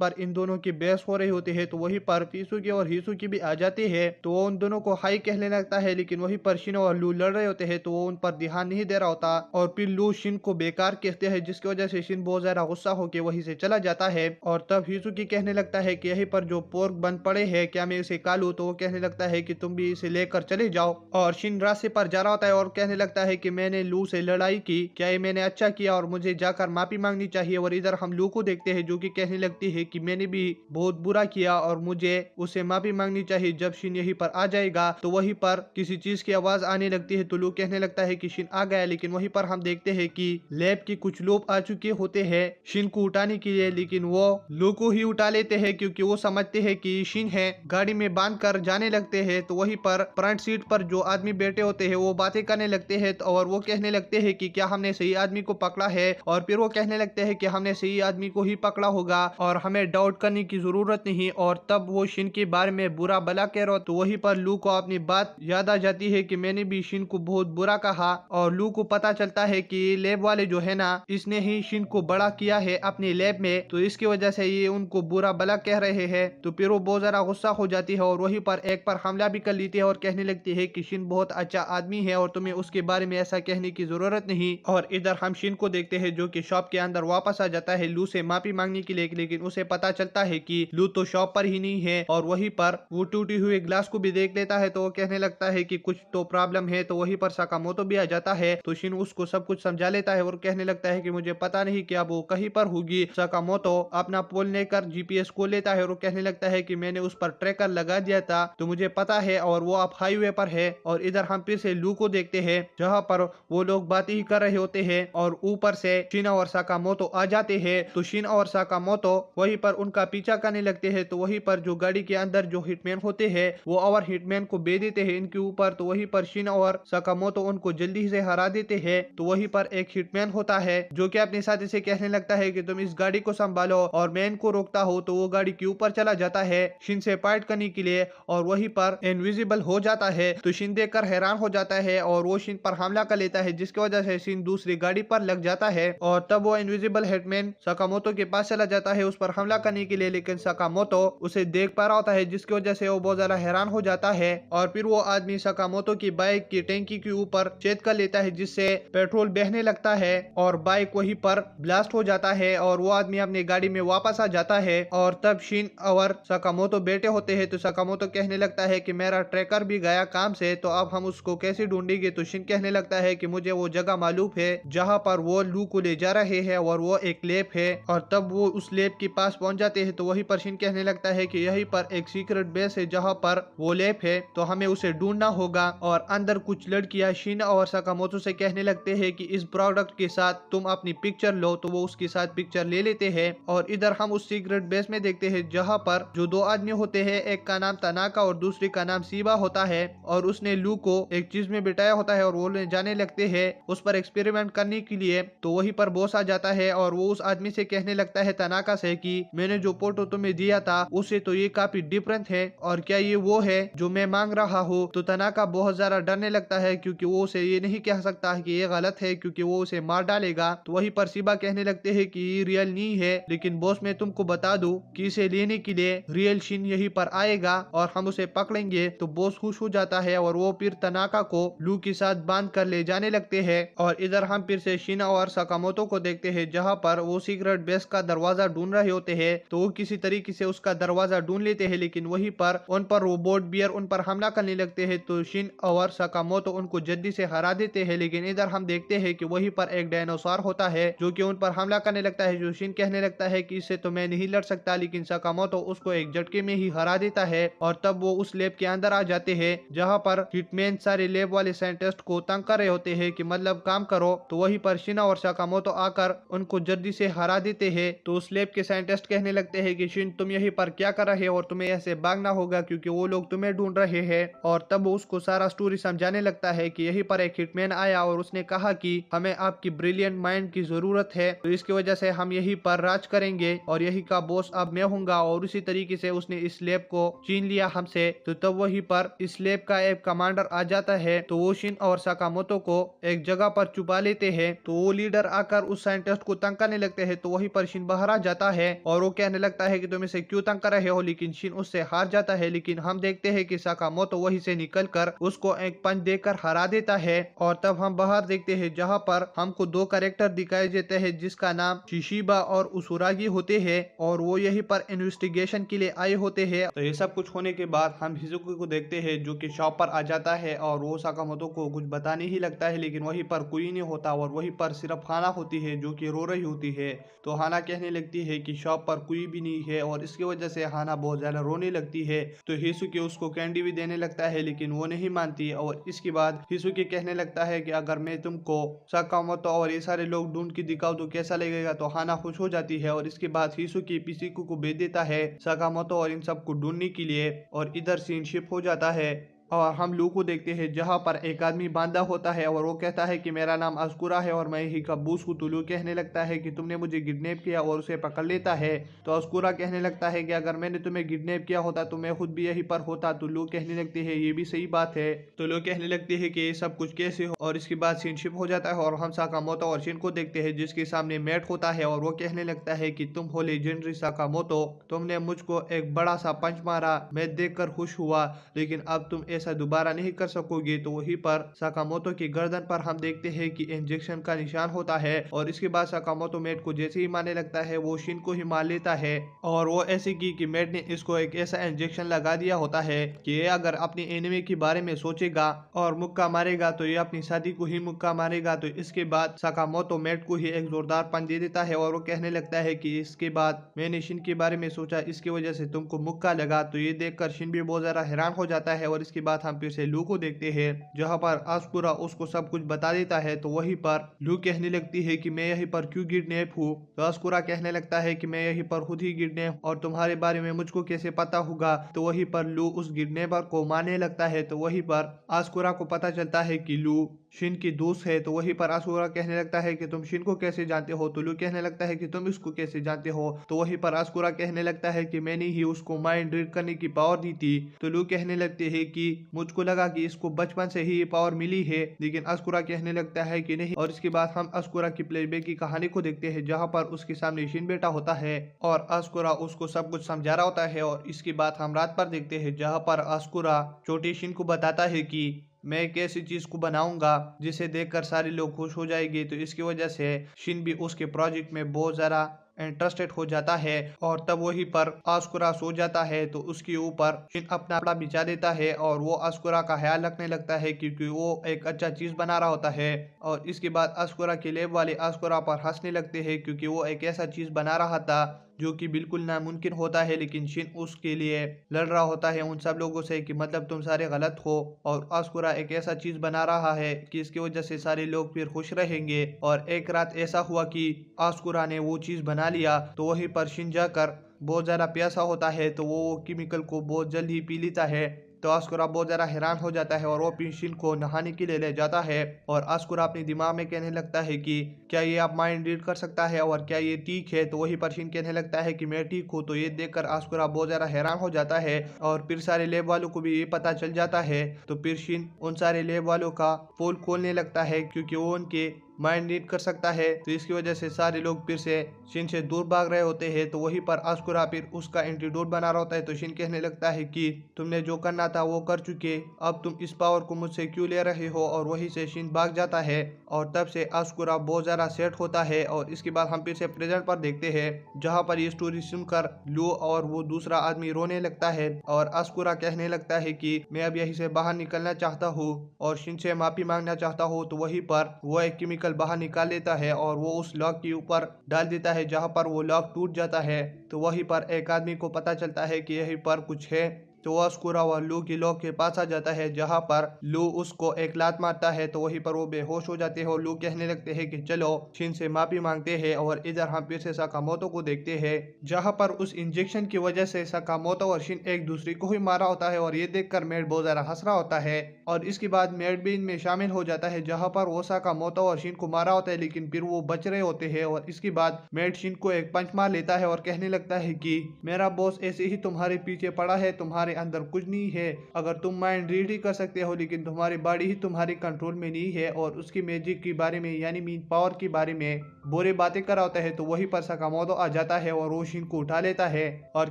पर इन दोनों की बहस हो रही होती है। तो वहीं पर हिसुकी और हिसुकी भी आ जाती है। तो वो उन दोनों को हाई कहने लगता है, लेकिन वहीं पर शिन और लू लड़ रहे होते हैं तो वो उन पर ध्यान नहीं दे रहा होता। और फिर लू शिन को बेकार कहते हैं, जिसकी वजह से शिन बहुत ज्यादा गुस्सा होकर वहीं से चला जाता है। और तब हिसुकी कहने लगता है कि यहीं पर जो पोर्क बंद पड़े हैं क्या मैं इसे खा लूं। तो वो कहने लगता है कि तुम भी इसे लेकर चले जाओ। और शिन रास्ते पर जा रहा होता है और कहने लगता है कि मैंने लू से लड़ाई की, क्या ये मैंने अच्छा किया और मुझे जाकर माफी मांगनी चाहिए। और इधर हम लू को देखते हैं जो कि कहने लगती है कि मैंने भी बहुत बुरा किया और मुझे उसे माफी मांगनी चाहिए। जब शिन यहीं पर आ जाएगा तो वहीं पर किसी चीज की आवाज आने लगती है। तो लू कहने लगता है कि शिन आ गया, लेकिन वहीं पर हम देखते हैं कि लैब के कुछ लोग आ चुके होते हैं शिन को उठाने के लिए, लेकिन वो लू को ही उठा लेते हैं क्योंकि वो समझते हैं कि शिन है। गाड़ी में बांध कर जाने लगते हैं। तो वहीं पर फ्रंट सीट पर जो आदमी बैठे होते हैं वो बातें करने लगते हैं और वो कहने लगते हैं कि क्या हमने सही आदमी को पकड़ा है। और फिर वो कहने लगते हैं कि हमने सही आदमी को ही पकड़ा होगा और हमें डाउट करने की जरूरत नहीं। और तब वो शिन के बारे में बुरा भला कह रहा। तो वहीं पर लू को अपनी बात याद आ जाती है कि मैंने भी शिन को बहुत बुरा कहा। और लू को पता चलता है कि लैब वाले जो है ना इसने ही शिन को बड़ा किया है अपने लैब में, तो इसकी वजह से ये उनको बुरा भला कह रहे हैं। तो फिर वो बहुत ज्यादा गुस्सा हो जाती है और वहीं पर एक पर हमला भी कर लेती है और कहने लगती है कि शिन बहुत अच्छा आदमी है और तुम्हें उसके बारे में ऐसा कहने की जरूरत नहीं। और इधर हम शिन को देखते हैं जो कि शॉप के अंदर वापस आ जाता है लू से माफी मांगने के लिए, लेकिन उसे पता चलता है कि लू तो शॉप पर ही नहीं है। और वहीं पर वो टूटी हुई ग्लास को भी देख लेता है। तो वो कहने लगता है कि कुछ तो प्रॉब्लम है। तो वहीं पर साकामोतो भी आ जाता है। तो शिन उसको सब कुछ समझा लेता है और कहने लगता है कि मुझे पता नहीं कि अब वो कहीं पर होगी। साकामोतो अपना पोल लेकर जीपीएस खोल लेता है और कहने लगता है कि मैंने उस पर ट्रैकर लगा दिया था, तो मुझे पता है और वो अब हाईवे पर है। और इधर हम फिर से लू को देखते हैं जहाँ पर वो लोग बातें ही कर रहे होते हैं और ऊपर से शिन और साकामोतो आ जाते हैं। तो शिन और साकामोतो वहीं पर उनका पीछा करने लगते हैं। तो वहीं पर जो गाड़ी के अंदर जो हिटमैन होते हैं वो और हिटमैन को भेज देते हैं इनके ऊपर। तो वहीं पर शिन और साकामोतो उनको जल्दी से हरा देते हैं। तो वहीं पर एक हिटमैन होता है जो कि अपने साथी से कहने लगता है कि तुम इस गाड़ी को संभालो, और मैं इनको रोकता हूँ। तो वो गाड़ी के ऊपर चला जाता है शिन से फाइट करने के लिए और वहीं पर इनविजिबल हो जाता है। तो शिन देखकर हैरान हो जाता है और वो शिन पर हमला कर लेता है, जिसकी वजह से शिन दूसरी गाड़ी पर लग जाता है। और तब वो इनविजिबल हिटमैन साकामोतो के पास चला जाता है उस पर हमला करने के लिए, लेकिन साकामोतो उसे देख पा रहा होता है, जिसकी वजह से वो बहुत ज्यादा हैरान हो जाता है। और फिर वो आदमी साकामोतो की बाइक की टैंकी के ऊपर छेद कर लेता है, जिससे पेट्रोल बहने लगता है और बाइक वहीं पर ब्लास्ट हो जाता है और वो आदमी अपनी गाड़ी में वापस आ जाता है। और तब शिन और साकामोतो बैठे होते हैं। तो साकामोतो कहने लगता है कि मेरा ट्रैकर भी गया काम से, तो अब हम उसको कैसे ढूंढेंगे। तो शिन कहने लगता है कि मुझे वो जगह मालूम है जहाँ पर वो लू को ले जा रहे हैं और वो एक लैब है। और तब वो उस लैब के पास पहुंच जाते हैं। तो वहीं पर शिन कहने लगता है कि यहीं पर एक सीक्रेट बेस है जहाँ पर वो लैब है, तो हमें उसे ढूंढना होगा। और अंदर कुछ लड़कियां शिन और साकामोतो से कहने लगते हैं कि इस प्रोडक्ट के साथ तुम अपनी पिक्चर लो। तो वो उसके साथ पिक्चर ले लेते हैं। और इधर हम उस सीक्रेट बेस में देखते हैं जहाँ पर जो दो आदमी होते हैं, एक का नाम तनाका और दूसरे का नाम सीबा होता है। और उसने लू को एक चीज में बिठाया होता है और वो जाने लगते हैं उस पर एक्सपेरिमेंट करने के लिए। तो वहीं पर बॉस आ जाता है और वो उस आदमी से कहने लगता है तनाका से कि मैंने जो फोटो तुम्हें दिया था उससे तो ये काफी डिफरेंट है, और क्या ये वो है जो मैं मांग रहा हूँ। तो तनाका बहुत ज्यादा डरने लगता है क्योंकि वो उसे ये नहीं कह सकता है कि ये गलत है क्योंकि वो उसे मार डालेगा। तो वहीं पर शिबा कहने लगते हैं कि ये रियल नहीं है, लेकिन बॉस मैं तुमको बता दूं कि इसे लेने के लिए रियल शिन यहीं पर आएगा और हम उसे पकड़ेंगे। तो बॉस खुश हो जाता है और वो फिर तनाका को लू के साथ बांध कर ले जाने लगते हैं। और इधर हम फिर से शिना और सकामोतो को देखते हैं जहाँ पर वो सीक्रेट बेस का दरवाजा ढूंढ रहे होते हैं। तो वो किसी तरीके से उसका दरवाजा ढूंढ लेते हैं, लेकिन वहीं पर उन पर रोबोट बियर उन पर हमला करने लगते हैं। तो शिन और सकामोतो उनको जल्दी से हरा देते हैं, लेकिन इधर हम देखते हैं कि वहीं पर एक डायनासोर होता है जो कि उन पर हमला करने लगता है। जो शिन कहने लगता है कि इससे तो मैं नहीं लड़ सकता, लेकिन सकामोतो उसको एक झटके में ही हरा देता है। और तब वो उस लैब के अंदर आ जाते हैं जहाँ पर हिटमैन सारे लैब वाले साइंटिस्ट को तंग कर रहे होते हैं कि मतलब काम करो। तो वहीं पर शिना और सकामोतो आकर उनको जल्दी से हरा देते हैं। तो उस लैब के साइंटिस्ट कहने लगते हैं कि शिन तुम यहीं पर क्या कर रहे हो और तुम्हें ऐसे भागना होगा क्योंकि वो लोग तुम्हें ढूंढ रहे हैं। और तब वो उसको सारा स्टोरी समझाने लगता है कि यहीं पर एक हिटमैन आया और उसने कहा कि हमें आपकी ब्रिलियंट माइंड की जरूरत है, तो इसकी वजह से हम यहीं पर राज करेंगे और यही का बॉस अब मैं हूँगा। और उसी तरीके से उसने इस लैब को छीन लिया हमसे। तो तब वहीं पर इस लैब का एक कमांडर आ जाता है। तो वो शिन और सकामोतो को एक जगह पर छुपा लेते हैं। तो वो लीडर आकर उस साइंटिस्ट को तंग करने लगते हैं। तो वहीं पर शिन बाहर आ जाता है और वो कहने लगता है कि तुम इसे क्यों तंग कर रहे हो, लेकिन शिन उससे हार जाता है। लेकिन हम देखते हैं कि सकामोतो वहीं से निकलकर उसको एक पंच देकर हरा देता है। और तब हम बाहर देखते हैं जहाँ पर हमको दो कैरेक्टर दिखाए जाते हैं जिसका नाम शिशिबा और उसुरागी होते हैं और वो यहीं पर इन्वेस्टिगेशन के लिए आए होते हैं। तो ये सब कुछ होने के बाद हम हिजुकी को देखते हैं जो कि शॉप पर आ जाता है और वो सकामोतो को कुछ बताने ही लगता है, लेकिन वहीं पर कोई नहीं होता और वहीं पर सिर्फ हाना होती है जो कि रो रही होती है। तो हाना कहने लगती है कि शॉप पर कोई भी नहीं है और इसकी वजह से हाना बहुत ज्यादा रोने लगती है। तो हिसुकी उसको कैंडी भी देने लगता है, लेकिन वो नहीं मानती। और इसके बाद हिसुकी कहने लगता है कि अगर मैं तुमको सकामोतो और ये सारे लोग ढूंढ के दिखाऊं तो कैसा लगेगा। तो हाना खुश हो जाती है और इसके बाद हिसुकी पिसिकू को भेज देता है सकामोतो और इन सबको ढूंढने के लिए। और इधर सीन शिफ्ट हो जाता है और हम लू को देखते हैं जहाँ पर एक आदमी बांधा होता है और वो कहता है कि मेरा नाम अस्कुरा है और मैं ही का बूस हूँ। तो लू कहने लगता है कि तुमने मुझे किडनैप किया और उसे पकड़ लेता है। तो अस्कुरा कहने लगता है कि अगर मैंने तुम्हें किडनैप किया होता तो मैं खुद भी यहीं पर होता। तो लू कहने लगती है ये भी सही बात है। तो लू कहने लगती है कि ये सब कुछ कैसे हो। और इसके बाद सीन शिफ्ट हो जाता है और हम सकामोतो और शिन को देखते हैं जिसके सामने मैट होता है और वो कहने लगता है कि तुम हो लेजेंडरी सकामोतो, तुमने मुझको एक बड़ा सा पंच मारा, मैं देखकर खुश हुआ, लेकिन अब तुम ऐसा दोबारा नहीं कर सकोगे। तो वहीं पर सकामोतो की गर्दन पर हम देखते हैं कि इंजेक्शन का निशान होता है और इसके बाद सकामोतो मेट को जैसे ही मारने लगता है वो शिन को ही मार लेता है। और वो ऐसे की कि मेट ने इसको एक ऐसा इंजेक्शन लगा दिया होता है कि ये अगर अपनी एनिमी के बारे में सोचेगा और मुक्का मारेगा तो ये अपनी शादी को ही मुक्का मारेगा। तो इसके बाद सकामोतो मेट को ही एक जोरदार पंच दे देता है और वो कहने लगता है कि इसके बाद मैंने शिन के बारे में सोचा, इसकी वजह से तुमको मुक्का लगा। तो ये देखकर शिन भी बहुत ज्यादा हैरान हो जाता है। और इसके बाद हम फिर से लू को देखते हैं जहां पर अस्कुरा उसको सब कुछ बता देता है। तो वहीं पर लू कहने लगती है कि मैं यहीं पर क्यों किडनैप हूँ। तो अस्कुरा कहने लगता है कि मैं यहीं पर खुद ही किडनैप और तुम्हारे बारे में मुझको कैसे पता होगा। तो वहीं पर लू उस किडनैपर को मारने लगता है। तो वहीं पर अस्कुरा को पता चलता है कि लू शिन की दोस्त है। तो वहीं पर अस्कुरा कहने लगता है कि तुम शिन को कैसे जानते हो। तो लू कहने लगता है कि तुम इसको कैसे जानते हो। तो वहीं पर अस्कुरा कहने लगता है कि मैंने ही उसको माइंड रीड करने की पावर दी थी। तो लू कहने लगते है कि मुझको लगा कि इसको बचपन से ही ये पावर मिली है, लेकिन अस्कुरा कहने लगता है कि नहीं। और इसके बाद हम अस्कुरा की फ्लैशबैक की कहानी को देखते हैं जहां पर उसके सामने शिन बैठा होता है और अस्कुरा उसको सब कुछ समझा रहा होता है। और इसके बाद हम रात पर देखते हैं जहां पर अस्कुरा छोटे शिन को बताता है कि मैं एक ऐसी चीज को बनाऊंगा जिसे देखकर सारे लोग खुश हो जाएंगे। तो इसकी वजह से शिन भी उसके प्रोजेक्ट में बहुत ज्यादा इंटरेस्टेड हो जाता है। और तब वहीं पर अस्कुरा सो जाता है तो उसके ऊपर शिन अपना कपड़ा बिछा देता है और वो अस्कुरा का ख्याल रखने लगता है क्योंकि वो एक अच्छा चीज बना रहा होता है। और इसके बाद अस्कुरा के लैब वाले अस्कुरा पर हंसने लगते हैं क्योंकि वो एक ऐसा चीज बना रहा था जो कि बिल्कुल नामुमकिन होता है, लेकिन शिन उसके लिए लड़ रहा होता है उन सब लोगों से कि मतलब तुम सारे गलत हो। और अस्कुरा एक ऐसा चीज बना रहा है कि इसकी वजह से सारे लोग फिर खुश रहेंगे। और एक रात ऐसा हुआ कि अस्कुरा ने वो चीज बना लिया। तो वहीं पर शिन जाकर बहुत ज्यादा प्यासा होता है तो वो केमिकल को बहुत जल्द ही पी लेता है तो आस्कुरा बहुत ज्यादा हैरान हो जाता है और वो शिन को नहाने के लिए ले जाता है। और आस्कुरा अपने दिमाग में कहने लगता है कि क्या ये आप माइंड रीड कर सकता है और क्या ये ठीक है। तो वही पर शिन कहने लगता है कि मैं ठीक हूँ। तो ये देखकर आस्कुरा बहुत ज्यादा हैरान हो जाता है और फिर सारे लैब वालों को भी ये पता चल जाता है। तो फिर शिन उन सारे लैब वालों का पोल खोलने लगता है क्योंकि वो उनके माइंड रीड कर सकता है। तो इसकी वजह से सारे लोग फिर से शिन से दूर भाग रहे होते हैं। तो वहीं पर आस्कुरा फिर उसका एंटीडोट बना रहा होता है। तो शिन कहने लगता है कि तुमने जो करना था वो कर चुके, अब तुम इस पावर को मुझसे क्यों ले रहे हो। और वहीं से शिन भाग जाता है और तब से आस्कुरा बहुत ज्यादा सेट होता है। और इसके बाद हम फिर से प्रेजेंट पर देखते हैं जहाँ पर ये स्टोरी सुनकर लू और वो दूसरा आदमी रोने लगता है और आस्कुरा कहने लगता है कि मैं अब यहीं से बाहर निकलना चाहता हूँ और शिन से माफी मांगना चाहता हूँ। तो वहीं पर वो एक केमिकल बाहर निकाल लेता है और वो उस लॉक के ऊपर डाल देता है जहां पर वो लॉक टूट जाता है। तो वहीं पर एक आदमी को पता चलता है कि यहीं पर कुछ है। तो आस्कुरा वह लू की लॉक के पास आ जाता है जहां पर लू उसको एक लात मारता है। तो वहीं पर वो बेहोश हो जाते हैं और लू कहने लगते हैं कि चलो शिन से माफी मांगते हैं। और इधर हम फिर से साकामोतो को देखते हैं जहां पर उस इंजेक्शन की वजह से साकामोतो और शिन एक दूसरे को ही मारा होता है। और ये देखकर मेड बहुत ज्यादा हंस रहा होता है और इसके बाद मेड भी इनमें शामिल हो जाता है जहां पर वो साकामोतो और शिन को मारा होता है लेकिन फिर वो बच रहे होते हैं। और इसके बाद मेड शिन को एक पंच मार लेता है और कहने लगता है कि मेरा बॉस ऐसे ही तुम्हारे पीछे पड़ा है, तुम्हारे अंदर कुछ नहीं है। अगर तुम माइंड रीड ही कर सकते हो लेकिन तुम्हारी बॉडी ही तुम्हारे कंट्रोल में नहीं है। और उसकी मैजिक के बारे में यानी मीन पावर के बारे में बुरी बातें कर रहा होता है। तो वहीं पर साकामोतो आ जाता है और वो शिन को उठा लेता है और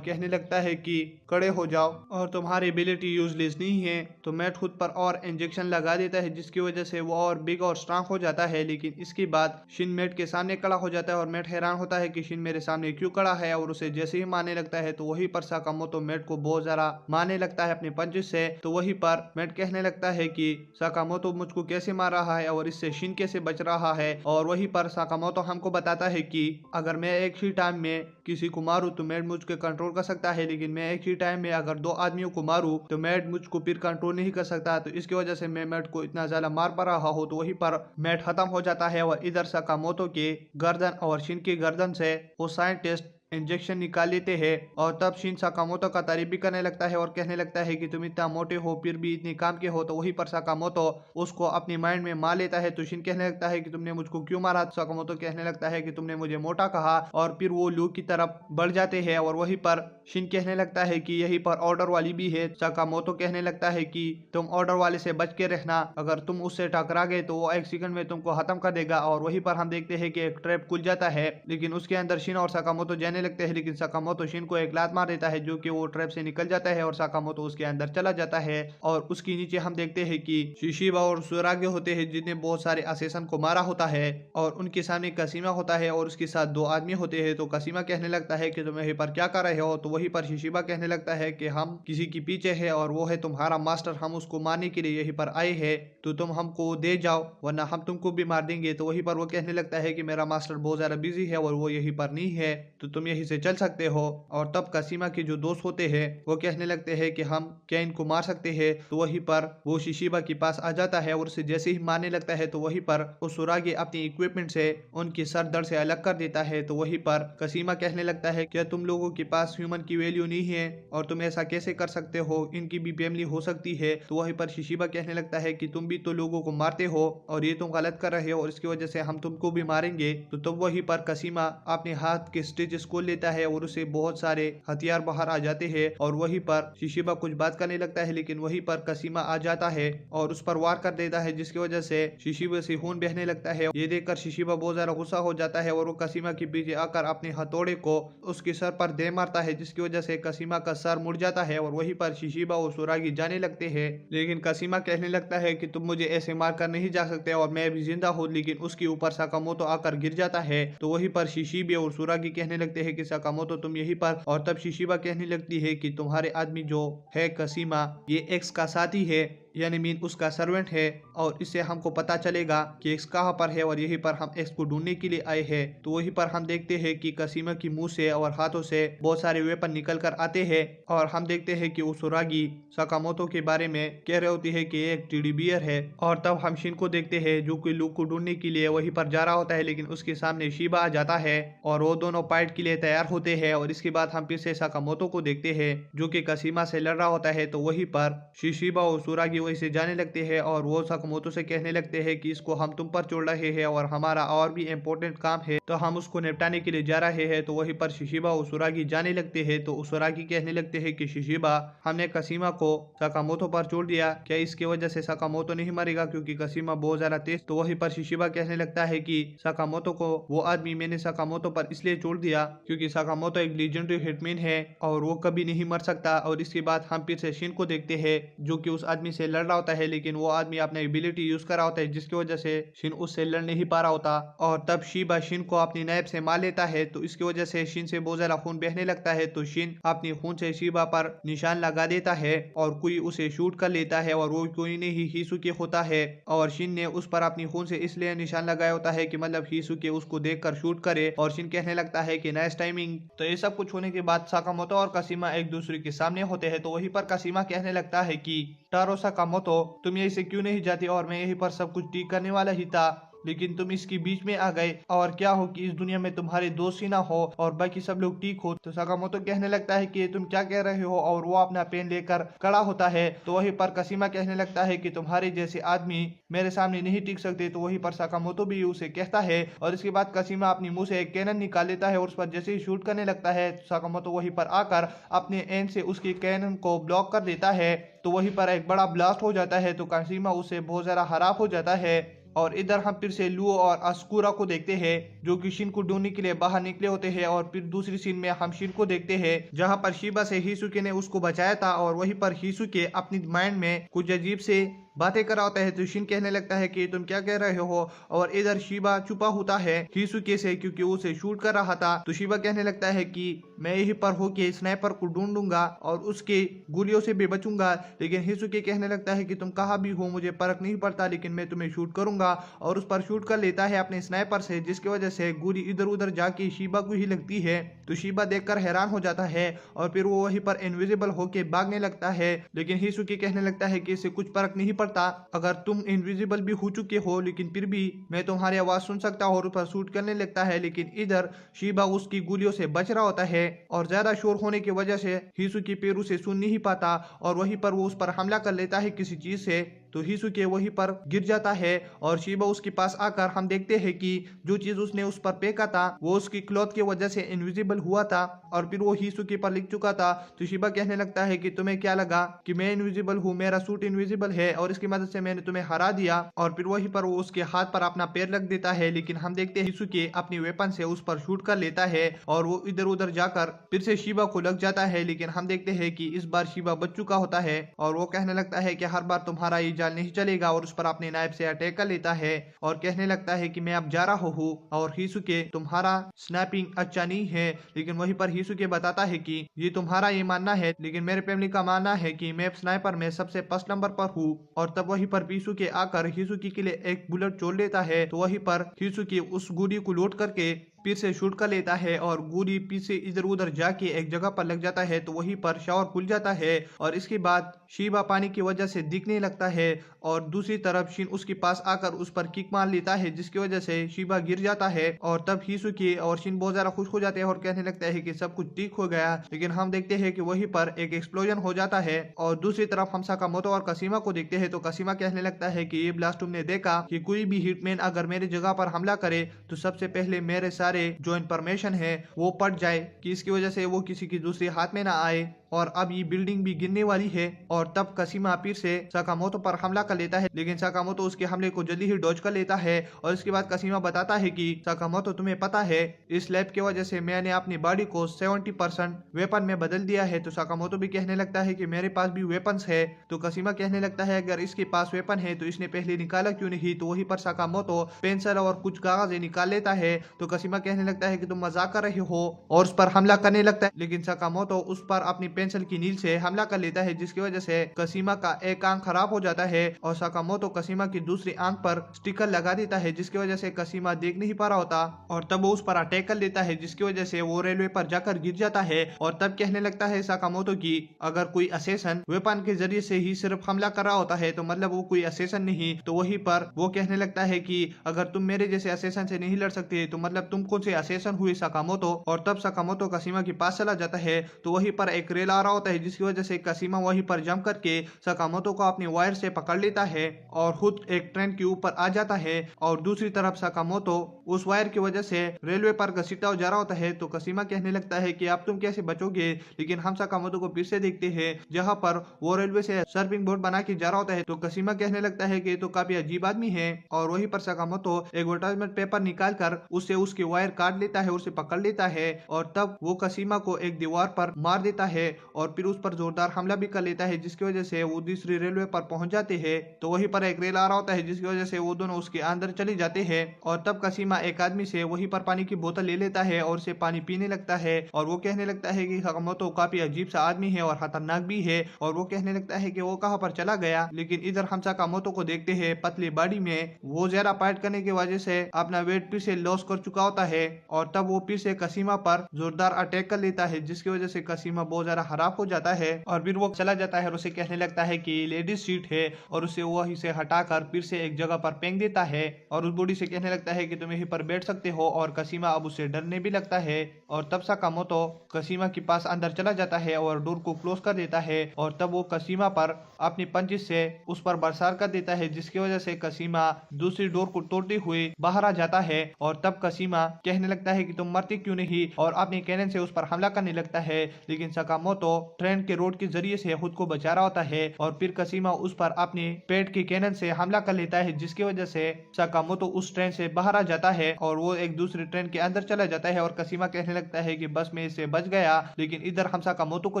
कहने लगता है कि खड़े हो जाओ और तुम्हारी एबिलिटी यूजलेस नहीं है। तो मैट खुद पर और इंजेक्शन लगा देता है जिसकी वजह से वो और बिग और स्ट्रांग हो जाता है। लेकिन इसके बाद शिन मैट के सामने खड़ा हो जाता है और मैट हैरान होता है कि शिन मेरे सामने क्यों खड़ा है और उसे जैसे ही मारने लगता है तो वहीं पर साकामोतो मैट को बहुत ज्यादा मारने लगता है अपने पंचेस से। तो वहीं पर मैट कहने लगता है कि साकामोतो मुझको कैसे मार रहा है और इससे शिन कैसे बच रहा है। और वहीं पर साकामोतो हमको बताता है कि अगर मैं एक ही टाइम में किसी को मारूं तो मैट मुझको कंट्रोल कर सकता है लेकिन मैं एक ही टाइम में अगर दो आदमियों को मारूं तो मैट मुझको फिर कंट्रोल नहीं कर सकता। तो इसकी वजह से मैं मैट को इतना ज्यादा मार पा रहा हूं। तो वहीं पर मैट खत्म हो जाता है और इधर साकामोतो के गर्दन और शिन की गर्दन से वो साइंटिस्ट इंजेक्शन निकाल लेते हैं। और तब शिन साकामोतो का तारीफ भी करने लगता है और कहने लगता है कि तुम इतना मोटे हो फिर भी इतने काम के हो। तो वहीं पर साकामोतो उसको अपनी माइंड में मार लेता है। तो शिन कहने लगता है कि तुमने मुझको क्यों मारा। साकामोतो कहने लगता है कि तुमने मुझे मोटा कहा और फिर वो लू की तरफ बढ़ जाते हैं। और वहीं पर शिन कहने लगता है कि यहीं पर ऑर्डर वाली भी है। साकामोतो कहने लगता है कि तुम ऑर्डर वाले से बच के रहना, अगर तुम उससे टकरा गए तो वो एक सेकंड में तुमको खत्म कर देगा। और वहीं पर हम देखते हैं कि एक ट्रैप खुल जाता है लेकिन उसके अंदर शिन और साकामोतो जाने लगते हैं लेकिन साकामोतो शिन को एक लात मार देता है जो कि वो ट्रैप से निकल जाता है और साकामोतो उसके अंदर चला जाता है। और उसके नीचे हम देखते हैं कि शिशिबा और सुरागे होते हैं जिन्हें बहुत सारे असेसन को मारा होता है और उनके सामने कसीमा होता है और उसके साथ दो आदमी होते हैं। तो कसीमा कहने लगता है कि तुम यहीं पर क्या कर रहे हो। तो वहीं पर शिशिबा कहने लगता है कि हम किसी के पीछे है और वो है तुम्हारा मास्टर, हम उसको मारने के लिए यहीं पर आए हैं तो तुम हमको दे जाओ वरना हम तुमको भी मार देंगे। तो वहीं पर वो कहने लगता है कि मेरा मास्टर बहुत ज्यादा बिजी है और वो यहीं पर नहीं है तो तुम यहीं से चल सकते हो। और तब कसीमा के जो दोस्त होते हैं वो कहने लगते हैं कि हम क्या इनको मार सकते हैं। तो वहीं पर वो शिशिबा के पास आ जाता है और उसे जैसे ही मारने लगता है तो वहीं पर वो सुरागे अपनी इक्विपमेंट से उनकी सर दर्द से अलग कर देता है। तो वहीं पर कसीमा कहने लगता है क्या तुम लोगों के पास ह्यूमन की वैल्यू नहीं है और तुम ऐसा कैसे कर सकते हो, इनकी भी फैमिली हो सकती है। तो वहीं पर शिशिबा कहने लगता है कि तुम भी तो लोगों को मारते हो और ये तुम गलत कर रहे हो और इसकी वजह से हम तुमको भी मारेंगे। तो तब वहीं पर कसीमा अपने हाथ के स्टिचेस खोल लेता है और उसे बहुत सारे हथियार बाहर आ जाते हैं। और वहीं पर शिशिबा कुछ बात करने लगता है लेकिन वहीं पर कसीमा आ जाता है और उस पर वार कर देता है जिसकी वजह से शिशिबा से खून बहने लगता है। ये देखकर शिशिबा बहुत ज्यादा गुस्सा हो जाता है और वो कसीमा के पीछे आकर अपने हथौड़े को उसके सर पर दे मारता है जिसकी वजह से कसीमा का सर मुड़ जाता है। और वहीं पर शिशिबा और सुरागी जाने लगते हैं लेकिन कसीमा कहने लगता है कि तुम मुझे ऐसे मार कर नहीं जा सकते और मैं भी जिंदा हूँ। लेकिन उसके ऊपर साकामोतो आकर गिर जाता है। तो वहीं पर शिशिबा और सुरागी कहने लगते हैं कि साकामोतो तुम यहीं पर। और तब शिशिबा कहने लगती है कि तुम्हारे आदमी जो है कसीमा ये एक्स का साथी है यानी मीन उसका सर्वेंट है, और इससे हमको पता चलेगा कि एक्स कहाँ पर है और यहीं पर हम एक्स को ढूंढने के लिए आए हैं। तो वहीं पर हम देखते हैं कि कसीमा की मुंह से और हाथों से बहुत सारे वेपन निकल कर आते हैं, और हम देखते हैं कि उसुरागी साकामोतो के बारे में कह रही होती है कि ये एक टेडी बियर है। और तब हम शिन को देखते हैं जो कि लूक को ढूंढने के लिए वहीं पर जा रहा होता है, लेकिन उसके सामने शीबा आ जाता है और वो दोनों फाइट के लिए तैयार होते हैं। और इसके बाद हम फिर से साकामोतो को देखते हैं जो कि कसीमा से लड़ रहा होता है। तो वहीं पर शिशिबा और सुरागी वहीं से जाने लगते हैं और वो साकामोतो से कहने लगते हैं कि इसको हम तुम पर छोड़ रहे हैं और हमारा और भी इम्पोर्टेंट काम है, तो हम उसको निपटाने के लिए जा रहे हैं। तो वहीं पर शिशिबा और सुरागी जाने लगते हैं। तो सुरागी कहने लगते हैं कि शिशिबा, हमने कसीमा को साकामोतो पर छोड़ दिया, क्या इसकी वजह से साकामोतो नहीं मरेगा क्योंकि कसीमा बहुत ज्यादा तेज। तो वहीं पर शिशिबा कहने लगता है कि साकामोतो को वो आदमी मैंने साकामोतो पर इसलिए छोड़ दिया क्योंकि साकामोतो एक लीजेंडरी हिटमैन है और वो कभी नहीं मर सकता। और इसके बाद हम फिर से शिन को देखते हैं जो कि उस आदमी से लड़ रहा होता है, लेकिन वो आदमी अपना एबिलिटी यूज कर रहा होता है जिसकी वजह से शिन उससे लड़ नहीं पा रहा होता। और तब शीबा शिन को अपनी नाइफ से मार लेता है, तो इसकी वजह से शिन से बहुत ज्यादा खून बहने लगता है। तो शिन अपनी खून से शीबा पर निशान लगा देता है और कोई उसे शूट कर लेता है और वो कोई नहीं हिसुके होता है। और शिन ने उस पर अपनी खून से इसलिए निशान लगाया होता है कि मतलब हिसुके उसको देखकर शूट करे। और शिन कहने लगता है कि नाइस टाइमिंग। तो ये सब कुछ होने के बाद साकामोतो और कसीमा एक दूसरे के सामने होते हैं। तो वहीं पर कसीमा कहने लगता है कि टारो साकामोतो, तुम यहीं से क्यों नहीं जाती, और मैं यहीं पर सब कुछ ठीक करने वाला ही था, लेकिन तुम इसके बीच में आ गए। और क्या हो कि इस दुनिया में तुम्हारे दोस्त ही ना हो और बाकी सब लोग ठीक हो। तो साकामोतो कहने लगता है कि तुम क्या कह रहे हो, और वो अपना पेन लेकर खड़ा होता है। तो वहीं पर कसीमा कहने लगता है कि तुम्हारे जैसे आदमी मेरे सामने नहीं टिक सकते। तो वहीं पर साकामोतो भी उसे कहता है और इसके बाद कसीमा अपनी मुंह से एक कैनन निकाल लेता है और उस पर जैसे ही शूट करने लगता है साकामोतो वहीं पर आकर अपने एंड से उसकी कैनन को ब्लॉक कर देता है। तो वहीं पर एक बड़ा ब्लास्ट हो जाता है। तो कसीमा उससे बहुत ज्यादा खराब हो जाता है। और इधर हम फिर से लुओ और अस्कुरा को देखते हैं जो कि शिन को ढूंढने के लिए बाहर निकले होते हैं। और फिर दूसरी सीन में हम शिन को देखते हैं जहां पर शीबा से हिसुके ने उसको बचाया था, और वहीं पर हिसुके अपनी माइंड में कुछ अजीब से बातें कर रहा होता है। तो शिन कहने लगता है कि तुम क्या कह रहे हो, और इधर शीबा छुपा होता है हिसुके से क्योंकि वो उसे शूट कर रहा था। तो शीबा कहने लगता है कि मैं यहीं पर होके स्नाइपर को ढूंढूंगा और उसके गोलियों से भी बचूंगा। लेकिन हिसुके कहने लगता है कि तुम कहाँ भी हो मुझे फर्क नहीं पड़ता, लेकिन मैं तुम्हें शूट करूंगा। और उस पर शूट कर लेता है अपने स्नाइपर से, जिसकी वजह से गोली इधर उधर जाके शीबा को ही लगती है। तो शीबा देखकर हैरान हो जाता है और फिर वो वहीं पर इनविजिबल होके भागने लगता है। लेकिन हिसुके कहने लगता है कि इससे कुछ फर्क नहीं पड़ता, अगर तुम इनविजिबल भी हो चुके हो लेकिन फिर भी मैं तुम्हारी आवाज सुन सकता हूँ, और उस पर शूट करने लगता है। लेकिन इधर शीबा उसकी गोलियों से बच रहा होता है और ज्यादा शोर होने की वजह से हिसुके पैर उसे सुन नहीं पाता, और वहीं पर वो उस पर हमला कर लेता है किसी चीज से। तो हिसुके वहीं पर गिर जाता है और शीबा उसके पास आकर हम देखते हैं कि जो चीज उसने उस पर फेंका था वो उसकी क्लॉथ की वजह से इनविजिबल हुआ था, और फिर वो हिसुके पर लिख चुका था। तो शीबा कहने लगता है कि तुम्हें क्या लगा कि मैं इनविजिबल हूँ, मेरा सूट इनविजिबल है और इसकी मदद से मैंने तुम्हें हरा दिया। और फिर वहीं पर वो उसके हाथ पर अपना पैर रख देता है। लेकिन हम देखते हैं हिसुके अपनी वेपन से उस पर शूट कर लेता है और वो इधर उधर जाकर फिर से शीबा को लग जाता है। लेकिन हम देखते हैं कि इस बार शीबा बच चुका होता है और वो कहने लगता है कि हर बार तुम्हारा ये जाल नहीं चलेगा, और उस पर अपने नाइफ से अटैक कर लेता है और कहने लगता है कि मैं अब जा रहा हूँ। और हिसुके, तुम्हारा स्नैपिंग अच्छा नहीं है। लेकिन वहीं पर हिसुके बताता है कि ये तुम्हारा ये मानना है, लेकिन मेरे फैमिली का मानना है कि मैं स्नाइपर में सबसे फर्स्ट नंबर पर हूँ। और तब वहीं पर हिसुके आकर हिसुकी के लिए एक बुलेट छोड़ लेता है। तो वहीं पर हिसुकी उस गुड़ी को लोड करके फिर से शूट कर लेता है और गोली पीछे इधर उधर जाके एक जगह पर लग जाता है। तो वहीं पर शावर खुल जाता है और इसके बाद शीबा पानी की वजह से दिखने लगता है, और दूसरी तरफ शिन उसके पास आकर उस पर किक मार लेता है जिसकी वजह से शीबा गिर जाता है। और तब हिसुकी और शिन बहुत ज्यादा खुश हो जाते हैं और कहने लगता है कि सब कुछ ठीक हो गया। लेकिन हम देखते हैं कि वहीं पर एक एक्सप्लोजन हो जाता है। और दूसरी तरफ हम साकामोतो और कसीमा को देखते हैं। तो कसीमा कहने लगता है कि ये ब्लास्ट तुमने देखा कि कोई भी हिटमैन अगर मेरी जगह पर हमला करे तो सबसे पहले मेरे सारे जो इन्फॉर्मेशन है वो पट जाए, कि इसकी वजह से वो किसी की दूसरे हाथ में ना आए। और अब ये बिल्डिंग भी गिरने वाली है। और तब कसीमा फिर से साकामोतो पर हमला कर लेता है, लेकिन साकामोतो उसके हमले को जल्दी ही डॉज कर लेता है। और इसके बाद कसीमा बताता है कि साकामोतो, तुम्हें पता है इस लैब की वजह से मैंने अपनी बॉडी को 70% वेपन में बदल दिया है। तो साकामोतो भी कहने लगता है कि मेरे पास भी वेपन्स है। तो कसीमा कहने लगता है अगर इसके पास वेपन है तो इसने पहले निकाला क्यों नहीं। तो वहीं पर साकामोतो पेंसिल और कुछ कागज निकाल लेता है। तो कसीमा कहने लगता है कि तुम मजाक कर रहे हो और उस पर हमला करने लगता है, लेकिन साकामोतो उस पर अपनी पेंसिल की नील से हमला कर लेता है, जिसकी वजह से कसीमा का एक आंख खराब हो जाता है और साकामोतो कसीमा की दूसरी आंख पर स्टिकर लगा देता है, जिसकी वजह से कसीमा देख नहीं पा रहा होता और तब वो उस पर अटैक कर लेता है, जिसकी वजह से वो रेलवे पर जाकर गिर जाता है और तब कहने लगता है साकामोतो की अगर कोई असेसन वेपन के जरिए से ही सिर्फ हमला कर रहा होता है तो मतलब वो कोई असेसन नहीं। तो वहीं पर वो कहने लगता है कि अगर तुम मेरे जैसे असेसन से नहीं लड़ सकते तो मतलब तुम कौन से असेसन हुए साकामोतो। और तब साकामोतो कसीमा के पास चला जाता है तो वहीं पर एक रेल आ रहा होता है, जिसकी वजह से कसीमा वहीं पर जंप करके साकामोतो को अपनी वायर से पकड़ लेता है और खुद एक ट्रेन के ऊपर आ जाता है और दूसरी तरफ साकामोतो उस वायर की वजह से रेलवे पर घसीटा जा रहा होता है। तो कसीमा कहने लगता है कि अब तुम कैसे बचोगे, लेकिन हम साकामोतो को फिर से देखते हैं जहां पर वो रेलवे से सर्फिंग बोर्ड बना के जा रहा होता है। तो कसीमा कहने लगता है कि तो काफी अजीब आदमी है और वहीं पर साकामोतो एक एडवर्टाइजमेंट पेपर निकाल कर उससे उसकी वायर काट लेता है, उसे पकड़ लेता है और तब वो कसीमा को एक दीवार पर मार देता है और फिर उस पर जोरदार हमला भी कर लेता है, जिसकी वजह से वो दूसरी रेलवे पर पहुंच जाते हैं। तो वहीं पर एक रेल आ रहा होता है, जिसकी वजह से वो दोनों उसके अंदर चले जाते हैं और तब कसीमा एक आदमी से वहीं पर पानी की बोतल ले लेता है और उसे पानी पीने लगता है और वो कहने लगता है कि साकामोतो काफी अजीब सा आदमी है और खतरनाक भी है और वो कहने लगता है कि वो कहां पर चला गया। लेकिन इधर हम साकामोतो को देखते हैं पतली बॉडी में वो जरा फाइट करने की वजह से अपना वेट फिर से लॉस कर चुका होता है और तब वो फिर से कसीमा पर जोरदार अटैक कर लेता है, जिसकी वजह से कसीमा बहुत ज्यादा खराब हो जाता है और फिर वो चला जाता है और उसे कहने लगता है कि लेडीज सीट है और उसे वहीं से हटाकर फिर से एक जगह पर फेंक देता है और उस बूढ़ी से कहने लगता है कि तुम यहीं पर बैठ सकते हो और कसीमा अब उसे डरने भी लगता है और तब साकामोतो कसीमा के पास अंदर चला जाता है और डोर को क्लोज कर देता है और तब वो कसीमा पर अपनी पंचिस से उस पर बरसात कर देता है, जिसकी वजह से कसीमा दूसरी डोर को तोड़ते हुए बाहर आ जाता है और तब कसीमा कहने लगता है कि तुम मरती क्यों नहीं और अपने कैनन से उस पर हमला करने लगता है। लेकिन साकामोतो ट्रेन के रोड के जरिए से खुद को बचा रहा होता है और फिर कसीमा उस पर अपने पेट के कैनन से हमला कर लेता है, जिसकी वजह से साकामोतो उस ट्रेन से बाहर आ जाता है और वो एक दूसरी ट्रेन के अंदर चला जाता है और कसीमा कहने लगता है कि बस मैं इससे बच गया। लेकिन इधर हम साकामोतो को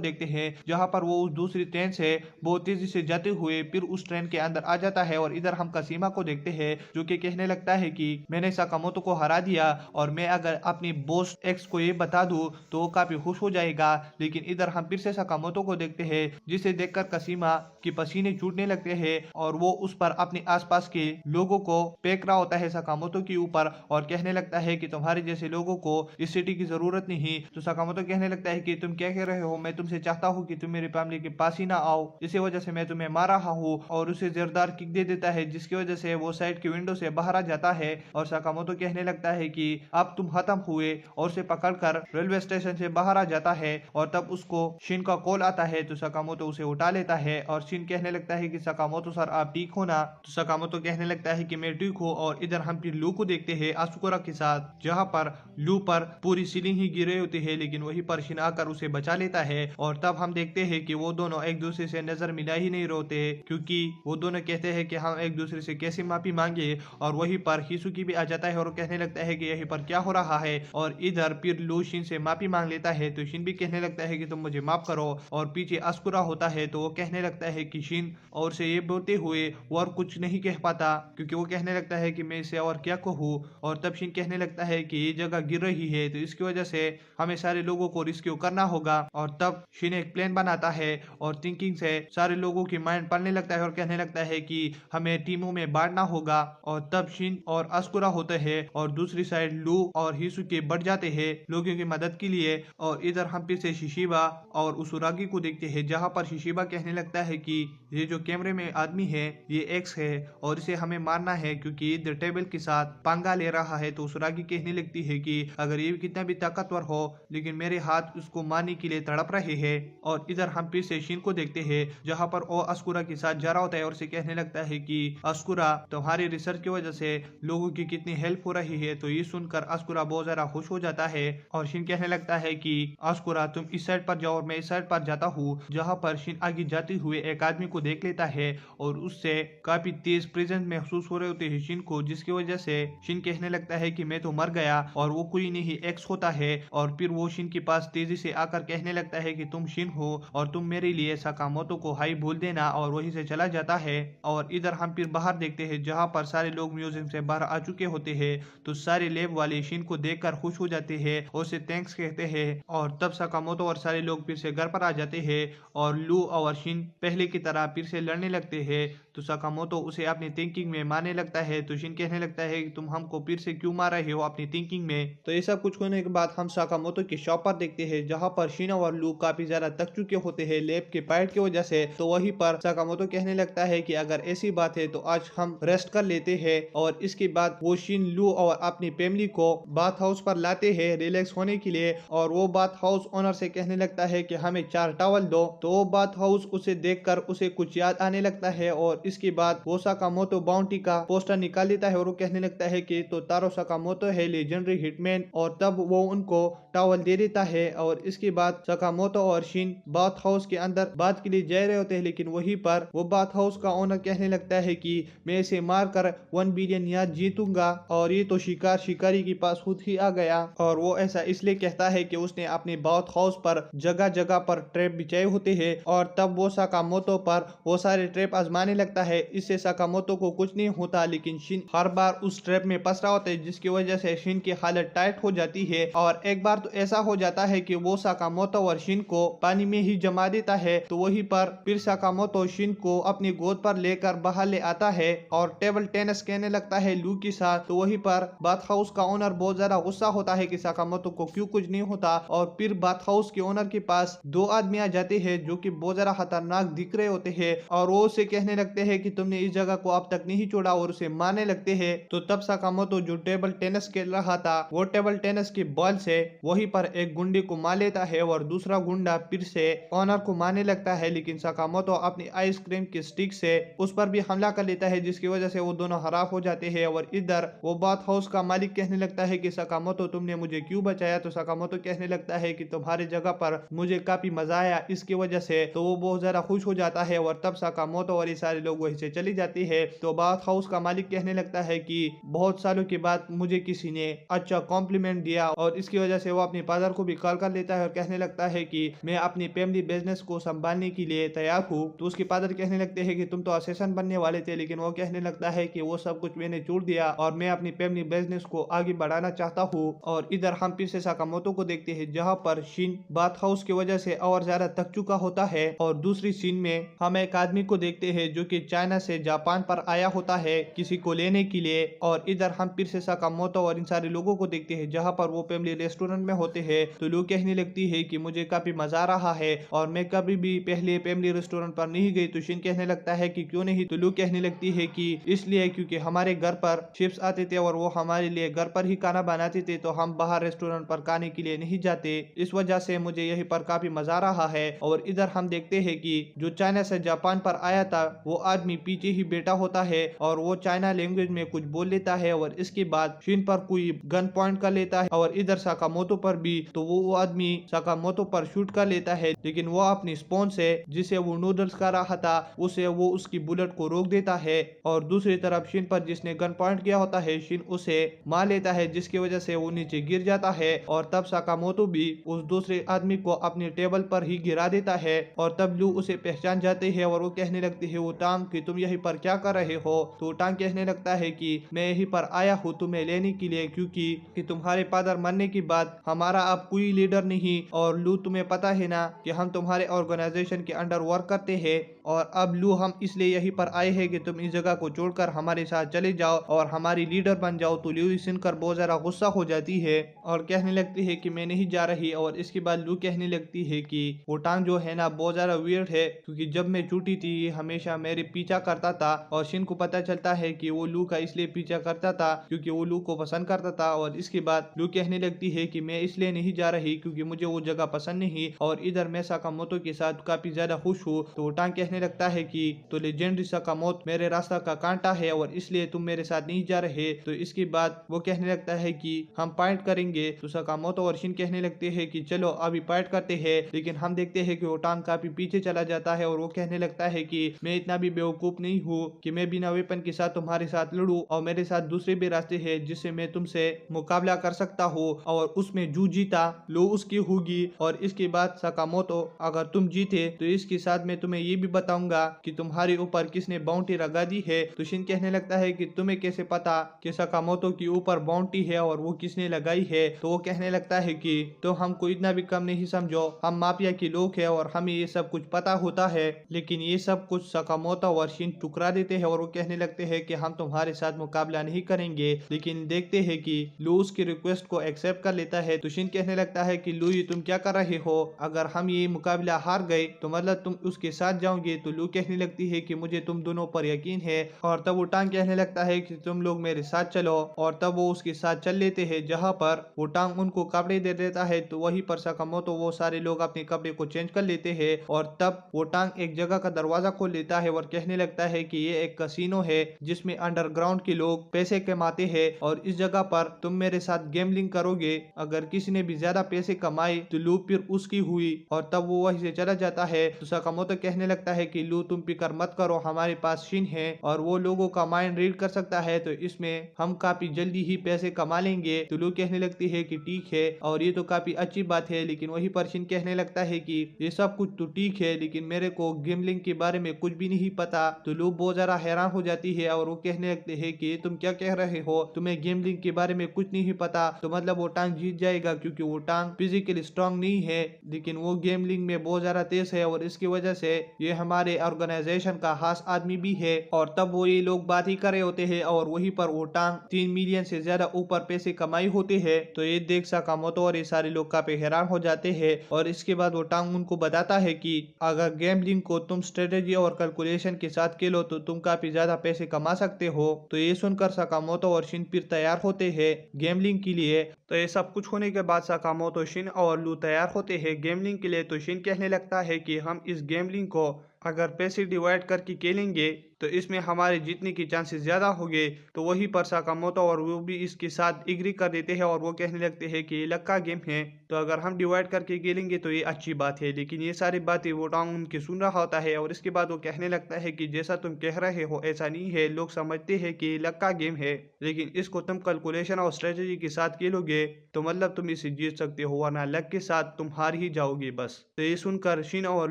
देखते हैं जहां पर वो उस दूसरी ट्रेन से बहुत तेजी से जाते हुए फिर उस ट्रेन के अंदर आ जाता है और इधर हम कसीमा को देखते हैं जो कि कहने लगता है कि मैंने साकामोतो को हरा दिया और मैं अगर अपनी बॉस एक्स को ये बता दूं तो वो काफी खुश हो जाएगा। लेकिन इधर हम फिर से साकामोतो को देखते हैं जिसे देखकर कसीमा की पसीने छूटने लगते हैं और वो उस पर अपने आसपास के लोगों को फेंक रहा होता है साकामोतो के ऊपर और कहने लगता है कि तुम्हारे जैसे लोगों को इस सिटी की जरूरत नहीं। तो साकामोतो कहने लगता है कि तुम क्या कह रहे हो, मैं तुमसे चाहता हूँ कि तुम मेरी फैमिली के पास ही ना आओ, इसी वजह से मैं तुम्हें मार रहा हूँ और उसे जोरदार किक दे देता है, जिसकी वजह से वो साइड की विंडो से बाहर आ जाता है और साकामोतो कहने लगता है कि अब तुम खत्म हुए और उसे पकड़कर रेलवे स्टेशन से बाहर आ जाता है और तब उसको शिन का कॉल आता है। तो साकामोतो उसे उठा लेता है और शिन कहने लगता है कि साकामोतो सर आप ठीक हो ना। तो साकामोतो कहने लगता है कि मैं ठीक हूँ और इधर हम फिर लू को देखते हैं आसुकुरा के साथ, जहाँ पर लू पर पूरी सीलिंग ही गिरे होते हैं, लेकिन वही पर शिन आकर उसे बचा लेता है और तब हम देखते हैं कि वो दोनों एक दूसरे से नजर मिला ही नहीं रहते क्योंकि वो दोनों कहते हैं कि हम एक दूसरे से कैसे माफी मांगे और वहीं पर हिसुकी भी आ जाता है और कहने लगता है कि यहीं पर क्या हो रहा है और इधर फिर लू शिन से माफी मांग लेता है। तो शिन भी कहने लगता है कि तुम मुझे माफ करो और पीछे आसुकुरा होता है तो वो कहने लगता है कि शिन और से ये बोलते हुए वो और कुछ नहीं कह पाता क्योंकि वो कहने लगता है कि मैं इसे और क्या कहूँ और तब शिन कहने लगता है कि ये जगह गिर रही है तो इसकी वजह से हमें सारे लोगों को रेस्क्यू करना होगा और तब शिन एक प्लान बनाता है और थिंकिंग से सारे लोगों की माइंड पढ़ने लगता है और कहने लगता है कि हमें टीमों में बांटना होगा और तब शिन और आसुकुरा होते हैं और दूसरी साइड लू और हिसुकी बढ़ जाते हैं लोगों की मदद के लिए और इधर हम फिर से शिशिबा और उसुरागी को देखते हैं जहां पर शिशिबा कहने लगता है कि ये जो कैमरे में आदमी है ये एक्स है और इसे हमें मारना है क्योंकि इधर टेबल के साथ पंगा ले रहा है। तो उसुरागी कहने लगती है कि अगर ये कितना भी ताकतवर हो लेकिन मेरे हाथ उसको मारने के लिए तड़प रहे हैं और इधर हम फिर से शिन को देखते हैं जहां पर वो आसुकुरा के साथ जा रहा होता है और उसे कहने लगता है कि आसुकुरा तुम्हारी रिसर्च की वजह से लोगों की कितनी हेल्प हो रही है। तो ये सुनकर आसुकुरा बहुत ज्यादा खुश हो जाता है और शिन कहने लगता है कि आसुकुरा तुम इस साइड पर जाओ और मैं इस साइड पर जाता हूँ। जहाँ पर शिन आगे जाते हुए एक आदमी को देख लेता है और उससे काफी तेज प्रेजेंस महसूस हो रहे होते हैं शिन को, जिसकी वजह से शिन कहने लगता है कि मैं तो मर गया और वो कोई नहीं एक्स होता है और फिर वो शिन के पास तेजी से आकर कहने लगता है कि तुम शिन हो और तुम मेरे लिए साकामोतो को हाई बोल देना और वहीं से चला जाता है। और इधर हम फिर बाहर देखते हैं जहाँ पर सारे लोग म्यूजियम से बाहर आ चुके होते हैं तो सारे लैब वाले शिन को देखकर खुश हो जाते हैं और उसे थैंक्स कहते हैं और तब साकामोतो और सारे लोग फिर से घर पर आ जाते हैं और लू और शिन पहले की तरह फिर से लड़ने लगते हैं। तो सकामोतो उसे अपनी थिंकिंग में मारने लगता है। तो शिन कहने लगता है कि तुम हमको फिर से क्यों मार रहे हो अपनी थिंकिंग में। तो ये सब कुछ होने के बाद हम सकामोतो की शॉप पर देखते हैं जहाँ पर शिन और लू काफी ज्यादा थक चुके होते हैं लैब के फाइट की वजह से। तो वहीं पर सकामोतो कहने लगता है कि अगर ऐसी बात है तो आज हम रेस्ट कर लेते हैं। और इसके बाद वो शिन, लू और अपनी फैमिली को बाथ हाउस पर लाते हैं रिलैक्स होने के लिए। और वो बाथ हाउस ओनर से कहने लगता है कि हमें 4 टॉवल दो। तो वो बाथ हाउस उसे देखकर उसे कुछ याद आने लगता है और इसके बाद वो सकामोतो बाउंटी का पोस्टर निकाल लेता है और वो कहने लगता है कि तो तारो सकामोतो है लेजेंडरी हिटमैन। और तब वो उनको टॉवल दे देता है। और इसके बाद सकामोतो और शिन बाथ हाउस के अंदर बात के लिए जा रहे होते हैं, लेकिन वहीं पर वो बाथ हाउस का ओनर कहने लगता है कि मैं इसे मारकर 1 बिलियन याद जीतूंगा। और ये तो शिकारी के पास खुद ही आ गया। और वो ऐसा इसलिए कहता है कि उसने अपने बाथ हाउस पर जगह जगह पर ट्रैप बिछाए होते हैं। और तब वो सकामोतो पर वो सारे ट्रैप आजमाने लगता है। इससे सकामोतो को कुछ नहीं होता, लेकिन शिन हर बार उस ट्रैप में फंस रहा होता है, जिसकी वजह से शिन की हालत टाइट हो जाती है। और एक बार तो ऐसा हो जाता है कि वो सकामोतो और शिन को पानी में ही जमा देता है। तो वहीं पर फिर सकामोतो शिन को अपनी गोद पर लेकर बाहर ले आता है और टेबल टेनिस कहने लगता है लू के साथ। तो वहीं पर बाथ हाउस का ओनर बहुत ज्यादा गुस्सा होता है कि सकामोतो को क्यों कुछ नहीं होता। और फिर बाथ हाउस के ओनर के पास 2 आदमी आ जाते हैं जो कि बहुत ज्यादा खतरनाक दिख रहे होते हैं। और वो उसे कहने लगते हैं कि तुमने इस जगह को अब तक नहीं छोड़ा और उसे मारने लगते हैं। तो तब सकामोतो जो टेबल टेनिस खेल रहा था वो टेबल टेनिस की बॉल से वहीं पर एक गुंडे को मार लेता है और दूसरा गुंडा फिर से ऑनर को मारने लगता है। लेकिन सकामोतो अपनी आइसक्रीम की स्टिक से उस पर भी हमला कर लेता है, जिसकी वजह से वो दोनों हराब हो जाते हैं। और इधर वो बाथ हाउस का मालिक कहने लगता है कि सकामोतो तुमने मुझे क्यों बचाया। तो सकामोतो कहने लगता है कि तुम्हारी जगह पर मुझे काफी मजा आया इसकी वजह से। तो वो बहुत ज्यादा खुश हो जाता है और तब सकामोतो और ये सारे लोग वहीं से चली जाती है। तो बाथ हाउस का मालिक कहने लगता है कि बहुत सालों के बाद मुझे किसी ने अच्छा कॉम्प्लीमेंट दिया। और इसकी वजह से वो अपने फादर को भी कॉल कर लेता है और कहने लगता है कि मैं अपनी फैमिली बिजनेस को संभालने के लिए तैयार हूँ। तो उसके फादर कहने लगते हैं कि तुम तो असिस्टेंट बनने वाले थे, लेकिन वो कहने लगता है कि वो सब कुछ मैंने छोड़ दिया और मैं अपनी फैमिली बिजनेस को आगे बढ़ाना चाहता हूँ। और इधर हम फिर से सकामोतो को देखते हैं जहाँ पर शिन बाथ हाउस की वजह से और ज्यादा थक चुका होता है। और दूसरी सीन में हम एक आदमी को देखते हैं जो कि चाइना से जापान पर आया होता है किसी को लेने के लिए। और इधर हम फिर से सकामोतो और इन सारे लोगों को देखते हैं जहाँ पर वो फैमिली रेस्टोरेंट में होते हैं। तो लोग कहने लगती है कि मुझे काफी मजा आ रहा है और मैं कभी भी पहले फैमिली रेस्टोरेंट पर नहीं गई। तो शिन कहने लगता है कि क्यों नहीं। तो लोग कहने लगती है कि इसलिए क्योंकि हमारे घर पर शेफ्स आते थे और वो हमारे लिए घर पर ही खाना बनाते थे, तो हम बाहर रेस्टोरेंट पर खाने के लिए नहीं जाते। इस वजह से मुझे यहीं पर काफी मजा आ रहा है। और इधर हम देखते हैं कि जो चाइना से जापान पर आया था वो आदमी पीछे ही बैठा होता है और वो चाइना लैंग्वेज में कुछ बोल लेता है। और इसके बाद शिन पर कोई गन पॉइंट कर लेता है और इधर सकामोतो पर भी। तो वो आदमी सकामोतो पर शूट कर लेता है, लेकिन वो अपनी स्पोन से जिसे वो नूडल्स कर रहा था उसे वो उसकी बुलेट को रोक देता है। और दूसरी तरफ शिन पर जिसने गन पॉइंट किया होता है शिन उसे मार लेता है, जिसकी वजह से वो नीचे गिर जाता है। और तब सकामोतो भी उस दूसरे आदमी को अपने टेबल पर ही गिरा देता है। और तब लू उसे पहचान जाते हैं और वो कहने लगती है वो टांग कि तुम यहीं पर क्या कर रहे हो। तो टांग कहने लगता है कि मैं यहीं पर आया हूँ तुम्हें लेने के लिए, क्योंकि तुम्हारे फादर मरने के बाद हमारा अब कोई लीडर नहीं। और लू तुम्हें पता है ना कि हम तुम्हारे ऑर्गेनाइजेशन के अंडर वर्क करते हैं। और अब लू हम इसलिए यहीं पर आए हैं कि तुम इस जगह को छोड़कर हमारे साथ चले जाओ और हमारी लीडर बन जाओ। तो लू सुनकर बहुत ज्यादा गुस्सा हो जाती है और कहने लगती है कि मैं नहीं जा रही। और इसके बाद लू कहने लगती है कि वो टांग जो है ना बहुत ज्यादा वियर्ड है, क्योंकि जब मैं छोटी थी ये हमेशा मेरे पीछा करता था। और शिन को पता चलता है कि वो लू का इसलिए पीछा करता था क्योंकि वो लू को पसंद करता था। और इसके बाद लू कहने लगती है कि मैं इसलिए नहीं जा रही क्योंकि मुझे वो जगह पसंद नहीं। और इधर मैं सकामोतो के साथ काफी ज्यादा खुश हूँ। तो टांग कहने लगता है कि तो लेजेंडरी सकामोतो मेरे रास्ता का कांटा है और इसलिए तुम मेरे साथ नहीं जा रहे। तो इसके बाद वो कहने लगता है कि हम फाइट करेंगे। तो सकामोतो और शिन कहने लगते हैं कि चलो अभी फाइट करते हैं। लेकिन हम देखते हैं कि वो टांग काफी पीछे चला जाता है और वो कहने लगता है कि मैं इतना भी बेवकूफ नहीं हूँ कि मैं बिना वेपन के साथ तुम्हारे साथ लड़ूं। और मेरे साथ दूसरे भी रास्ते हैं जिससे मैं तुमसे मुकाबला कर सकता हूँ और उसमें जो जीता लो उसकी होगी। और इसके बाद सकामोतो अगर तुम जीते तो इसके साथ मैं तुम्हें ये भी बताऊंगा कि तुम्हारे ऊपर किसने बाउंटी लगा दी है। तो शिन कहने लगता है कि तुम्हें कैसे पता कि सकामोतो के ऊपर बाउंटी है और वो किसने लगाई है। तो वो कहने लगता है कि तो हमको इतना भी कम नहीं समझो लो, हम माफिया के लोग हैं और हमें ये सब कुछ पता होता है। लेकिन ये सब कुछ सकामोतो और शिन टुकरा देते हैं और वो कहने लगते हैं कि हम तुम्हारे साथ मुकाबला नहीं करेंगे। लेकिन देखते हैं कि लू उसकी रिक्वेस्ट को एक्सेप्ट कर लेता है। तो शिन कहने लगता है कि लू, ये तुम क्या कर रहे हो? अगर हम ये मुकाबला हार गए तो मतलब तुम उसके साथ जाओगे। तो लू कहने लगती है कि मुझे तुम दोनों पर यकीन है। और तब वो टांग कहने लगता है कि तुम लोग मेरे साथ चलो। और तब वो उसके साथ चल लेते हैं, जहाँ पर वो टांग उनको कपड़े दे देता है। तो वहीं पर सकामोतो वो सारे लोग अपने कपड़े को चेंज कर लेते हैं। और तब वो टांग एक जगह का दरवाजा खोल लेता है और कहने लगता है कि ये एक कसिनो है जिसमें अंडरग्राउंड के लोग पैसे कमाते हैं और इस जगह पर तुम मेरे साथ गेमलिंग करोगे। अगर किसी ने भी ज्यादा पैसे कमाए तो लू फिर उसकी हुई। और तब वो वहीं से चला जाता है। तो सकामोतो कहने लगता है कि लू, तुम फिक्र मत करो, हमारे पास शिन है और वो लोगों का माइंड रीड कर सकता है, तो इसमें हम काफी जल्दी ही पैसे कमा लेंगे। तो लू कहने लगती है कि ठीक है और ये तो काफी अच्छी बात है। लेकिन वहीं पर शिन कहने लगता है कि ये सब कुछ तो ठीक है लेकिन मेरे को गेमलिंग के बारे में कुछ भी नहीं पता। तो लू बहुत ज्यादा हैरान हो जाती है और वो कहने लगते हैं कि तुम क्या कह रहे हो, तुम्हें गेमलिंग के बारे में कुछ नहीं पता। तो मतलब वो टांग जीत जाएगा क्योंकि वो टांग फिजिकली स्ट्रांग नहीं है लेकिन वो गेमलिंग में बहुत ज्यादा तेज है और इसकी वजह से ये हमारे ऑर्गेनाइजेशन का खास आदमी भी है। और तब वो ये लोग बात ही कर रहे होते हैं और वहीं पर वो टांग 3 मिलियन से ज्यादा ऊपर पैसे कमाई होते हैं। तो ये देख सकामोतो और ये सारे लोग काफी हैरान हो जाते हैं। और इसके बाद वो टांग उनको बताता है कि अगर गेमलिंग को तुम स्ट्रेटेजी और कैलकुलेशन के साथ खेलो तो तुम काफी ज्यादा पैसे कमा सकते हो। तो ये सुनकर सकामोतो और शिन फिर तैयार होते हैं गेमलिंग के लिए। तो ये सब कुछ होने के बाद सकामोतो, शिन और लू तैयार होते हैं गेमलिंग के लिए। तो शिन कहने लगता है कि हम इस गेमलिंग को अगर पैसे डिवाइड करके खेलेंगे तो इसमें हमारे जीतने की चांसेस ज्यादा होंगे। तो वही पर सकामोतो और वो भी इसके साथ एग्री कर देते हैं और वो कहने लगते हैं कि ये लक का गेम है, तो अगर हम डिवाइड करके खेलेंगे तो ये अच्छी बात है। लेकिन ये सारी बातें वो टांग उनकी सुन रहा होता है और इसके बाद वो कहने लगता है कि जैसा तुम कह रहे हो ऐसा नहीं है, लोग समझते हैं कि ये लक का गेम है लेकिन इसको तुम कैलकुलेशन और स्ट्रेटेजी के साथ खेलोगे तो मतलब तुम इसे जीत सकते हो, वरना लक के साथ तुम हार ही जाओगे बस। तो ये सुनकर शिन और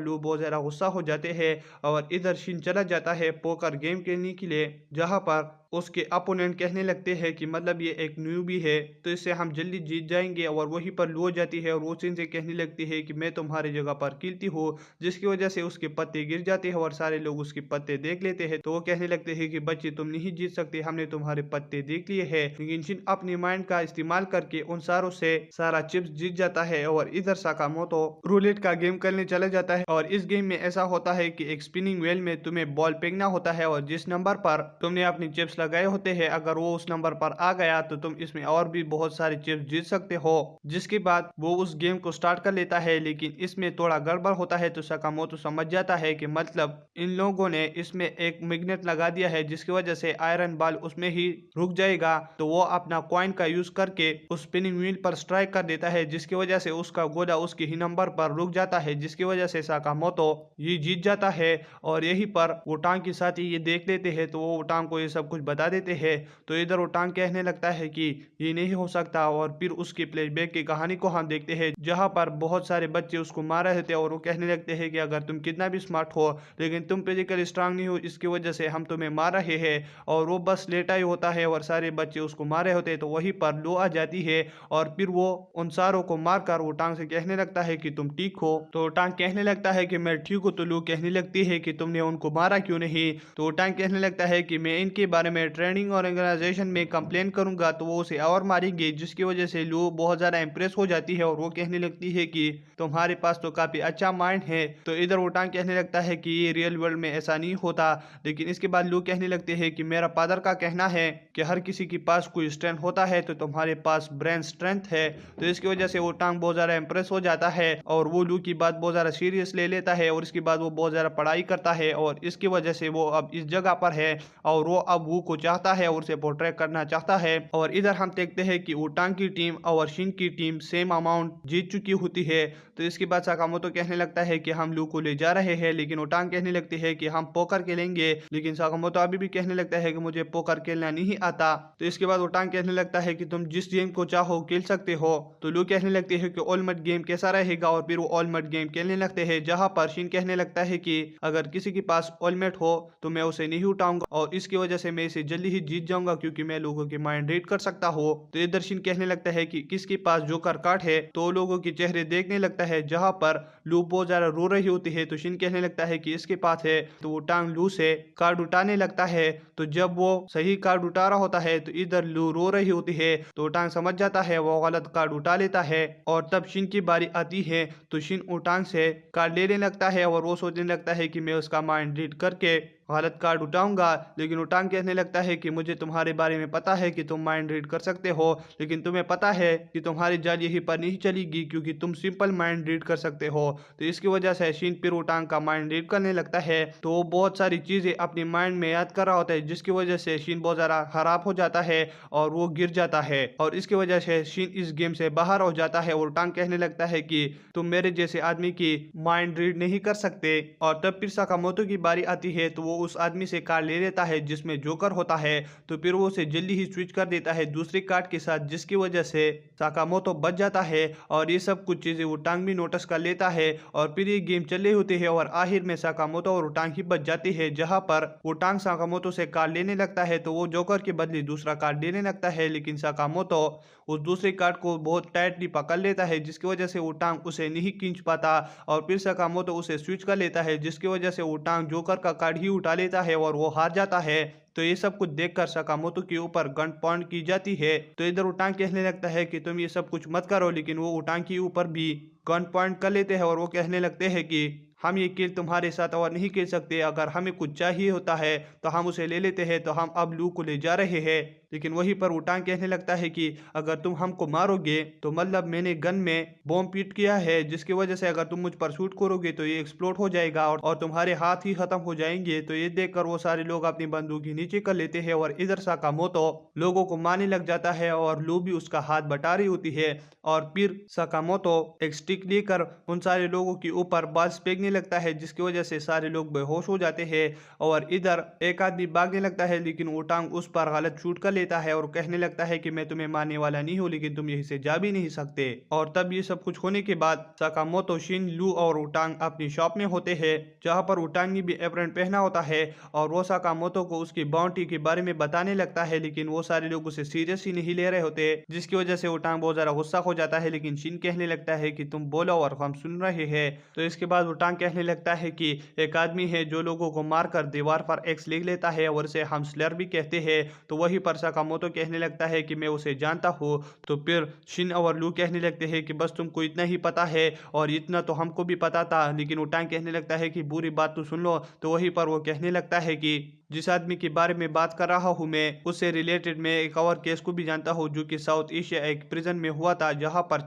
लू बहुत ज्यादा गुस्सा हो जाते हैं और इधर शिन चला जाता है पोकर गेम खेलने के लिए, जहां पर उसके अपोनेंट कहने लगते हैं कि मतलब ये एक न्यूबी है तो इससे हम जल्दी जीत जाएंगे। और वहीं पर लू जाती है और वो शिन से कहने लगती है कि मैं तुम्हारी जगह पर खेलती हूँ, जिसकी वजह से उसके पत्ते गिर जाते हैं और सारे लोग उसके पत्ते देख लेते हैं। तो वो कहने लगते हैं कि बच्चे तुम नहीं जीत सकते, हमने तुम्हारे पत्ते देख लिए हैं। लेकिन शिन अपनी माइंड का इस्तेमाल करके उन सारों से सारा चिप्स जीत जाता है। और इधर सकामोतो रूलेट का गेम करने चले जाता है और इस गेम में ऐसा होता है कि एक स्पिनिंग व्हील में तुम्हें बॉल फेंकना होता है और जिस नंबर पर तुमने अपनी चिप्स लगाए होते हैं अगर वो उस नंबर पर आ गया तो तुम इसमें और भी बहुत सारे चिप्स जीत सकते हो। जिसके बाद वो उस गेम को स्टार्ट कर लेता है लेकिन इसमें थोड़ा गड़बड़ होता है। तो सकामोतो समझ जाता है कि मतलब इन लोगों ने इसमें एक मैग्नेट लगा दिया है जिसकी वजह से आयरन बॉल उसमें ही रुक जाएगा। तो वो अपना कॉइन का यूज करके उस स्पिनिंग व्हील पर स्ट्राइक कर देता है जिसकी वजह से उसका गोला उसके ही नंबर पर रुक जाता है, जिसकी वजह से सकामोतो ये जीत जाता है। और यही पर वो टांग के साथ ये देख लेते हैं तो वो टांग को ये सब कुछ बता देते हैं। तो इधर वो टांग कहने लगता है कि ये नहीं हो सकता और फिर उसकी फ्लैशबैक की कहानी को हम देखते हैं जहां पर बहुत सारे बच्चे उसको मार रहे थे और वो कहने लगते हैं कि अगर तुम कितना भी स्मार्ट हो लेकिन तुम फिजिकली स्ट्रांग नहीं हो, इसकी वजह से हम तुम्हें मार रहे हैं। और वो बस लेटा ही होता है और सारे बच्चे उसको मार रहे होते हैं। तो वहीं पर लू आ जाती है और फिर वो उन सारों को मारकर वो टांग से कहने लगता है कि तुम ठीक हो। तो टांग कहने लगता है कि मैं ठीक हूँ। तो लू कहने लगती है कि तुमने उनको मारा क्यों नहीं। तो टांग कहने लगता है कि मैं इनके बारे में ट्रेनिंग और ऑर्गेनाइजेशन में कंप्लेन करूंगा तो वो उसे और मारेंगे, जिसकी वजह से लू बहुत ज्यादा इंप्रेस हो जाती है और वो कहने लगती है कि तुम्हारे पास तो काफी अच्छा माइंड है। तो इधर वो टांग कहने लगता है कि ये रियल वर्ल्ड में ऐसा नहीं होता। लेकिन इसके बाद लू कहने लगते हैं कि मेरा फादर का कहना है कि हर किसी के पास कोई स्ट्रेंथ होता है तो तुम्हारे पास ब्रेन स्ट्रेंथ है। तो इसकी वजह से वो टांग बहुत ज्यादा इंप्रेस हो जाता है और वो लू की बात बहुत ज्यादा सीरियस ले लेता है और इसके बाद वो बहुत ज्यादा पढ़ाई करता है और इसकी वजह से वो अब इस जगह पर है और वो अब वो को चाहता है और उसे पोर्ट्रेट करना चाहता है। और इधर हम देखते हैं कि वुटांग की टीम और शिन की टीम सेम अमाउंट जीत चुकी होती है। तो इसके बाद सकामोतो कहने लगता है कि हम लू को ले जा रहे हैं, लेकिन वुटांग कहने लगती है कि हम पोकर खेलेंगे। लेकिन सकामोतो अभी भी कहने लगता है कि मुझे पोकर खेलना नहीं आता। तो इसके बाद वुटांग कहने लगता है कि तुम जिस गेम को चाहो खेल सकते हो। तो लू कहने लगती है कि ऑलमट गेम कैसा रहेगा और फिर वो ऑलमट गेम खेलने लगते हैं, जहां पर शिन कहने लगता है कि अगर किसी के पास ऑलमेट हो तो मैं उसे नहीं उठाऊंगा और इसकी वजह से मैं इसे इसे जल्दी ही जीत जाऊंगा क्योंकि मैं लोगों के माइंड रीड कर सकता हूँ। तो इधर शिन कहने लगता है कि किसके पास जोकर कार्ड है, तो लोगों के चेहरे देखने लगता है जहां पर लू बहुत ज्यादा रो रही होती है। तो शिन कहने लगता है कि इसके पास है, तो वो टांग लू से कार्ड उठाने लगता है। तो जब वो सही कार्ड उठा रहा होता है तो इधर लू रो रही होती है, तो टांग समझ जाता है, वो गलत कार्ड उठा लेता है। और तब शिन की बारी आती है, तो शिन उटांग से कार्ड लेने लगता है और वो सोचने लगता है कि मैं उसका माइंड रीड करके गलत कार्ड उठाऊंगा। लेकिन उटांग कहने लगता है कि मुझे तुम्हारे बारे में पता है कि तुम माइंड रीड कर सकते हो, लेकिन तुम्हें पता है कि तुम्हारी जाल यहीं पर नहीं चलेगी क्योंकि तुम सिंपल माइंड रीड कर सकते हो। तो इसकी वजह से शिन फिर उटांग का माइंड रीड करने लगता है। तो वो बहुत सारी चीजें अपनी माइंड में याद कर रहा होता है, जिसकी वजह से शिन बहुत ज्यादा खराब हो जाता है और वो गिर जाता है। और इसकी वजह से शिन इस गेम से बाहर हो जाता है। और उटांग कहने लगता है कि तुम मेरे जैसे आदमी की माइंड रीड नहीं कर सकते। और तब फिर साकामोतो की बारी आती है, तो वो उस आदमी से कार्ड ले लेता है जिसमें जोकर होता है। तो फिर वो उसे जल्दी ही स्विच कर देता है दूसरे कार्ड के साथ, जिसकी वजह से साकामोतो बच जाता है। और ये सब कुछ चीजें उटांग भी नोटिस कर लेता है। और फिर ये गेम चल रही होती है और आखिर में साकामोतो और उटांग ही बच जाती है, जहां पर उटांग साकामोतो से कार्ड लेने लगता है। तो वो जोकर के बदले दूसरा कार्ड लेने लगता है, लेकिन साकामोतो उस दूसरे कार्ड को बहुत टाइटली पकड़ लेता है, जिसकी वजह से उटांग उसे नहीं खींच पाता। और फिर साकामोतो उसे स्विच कर लेता है, जिसकी वजह से उटांग जोकर का कार्ड ही उठा लेता है और वो हार जाता है। तो ये सब कुछ देखकर साकामोतो के ऊपर गन पॉइंट की जाती है। तो इधर उटांग कहने लगता है कि तुम ये सब कुछ मत करो, लेकिन वो उटांग के ऊपर भी गन पॉइंट कर लेते हैं और वो कहने लगते हैं कि हम ये किल तुम्हारे साथ और नहीं खेल सकते, अगर हमें कुछ चाहिए होता है तो हम उसे ले लेते हैं, तो हम अब लू को ले जा रहे हैं। लेकिन वहीं पर उटांग कहने लगता है कि अगर तुम हमको मारोगे तो मतलब मैंने गन में बॉम्ब फिट किया है, जिसकी वजह से अगर तुम मुझ पर शूट करोगे तो ये एक्सप्लोड हो जाएगा और तुम्हारे हाथ ही खत्म हो जाएंगे। तो ये देखकर वो सारे लोग अपनी बंदूक नीचे कर लेते हैं और इधर साकामोतो लोगों को मारने लग जाता है और लू भी उसका हाथ बटा रही होती है। और फिर साकामोतो एक स्टिक लेकर उन सारे लोगों के ऊपर बॉल्स फेंकने लगता है, जिसकी वजह से सारे लोग बेहोश हो जाते हैं। और इधर एक आदमी भागने लगता है, लेकिन उटांग उस पर गलत शूट कर लेता है और कहने लगता है कि मैं तुम्हें मारने वाला नहीं हूँ, लेकिन तुम यहीं से जा भी नहीं सकते। और तब ये सब कुछ होने के बाद साकामोतो, शिन, लू और उटांग अपनी शॉप में होते हैं, जहां पर उटांग ने भी एप्रन पहना होता है और वो साकामोतो को उसकी बाउंटी के बारे में बताने लगता है। लेकिन वो सारे लोग उसे सीरियस ही नहीं ले रहे होते, जिसकी वजह से उटांग बहुत ज्यादा गुस्सा हो जाता है। लेकिन शिन कहने लगता है कि तुम बोलो और हम सुन रहे हैं। तो इसके बाद उटांग कहने लगता है कि एक आदमी है जो लोगों को मारकर दीवार पर एक्स लिख लेता है और उसे हम स्लर भी कहते हैं। तो वही पर साकामोतो कहने लगता है कि मैं उसे जानता हूँ। तो फिर शिन और लू कहने लगते हैं कि बस तुमको इतना ही पता है और इतना तो हमको भी पता था। लेकिन उटांग कहने लगता है कि बुरी बात तो सुन लो। तो वही पर वो कहने लगता है कि जिस आदमी के बारे में बात कर रहा हूँ मैं, उससे रिलेटेड मैं एक और केस को भी जानता हूँ, जो कि साउथ एशिया एक प्रिजन में हुआ था, जहां पर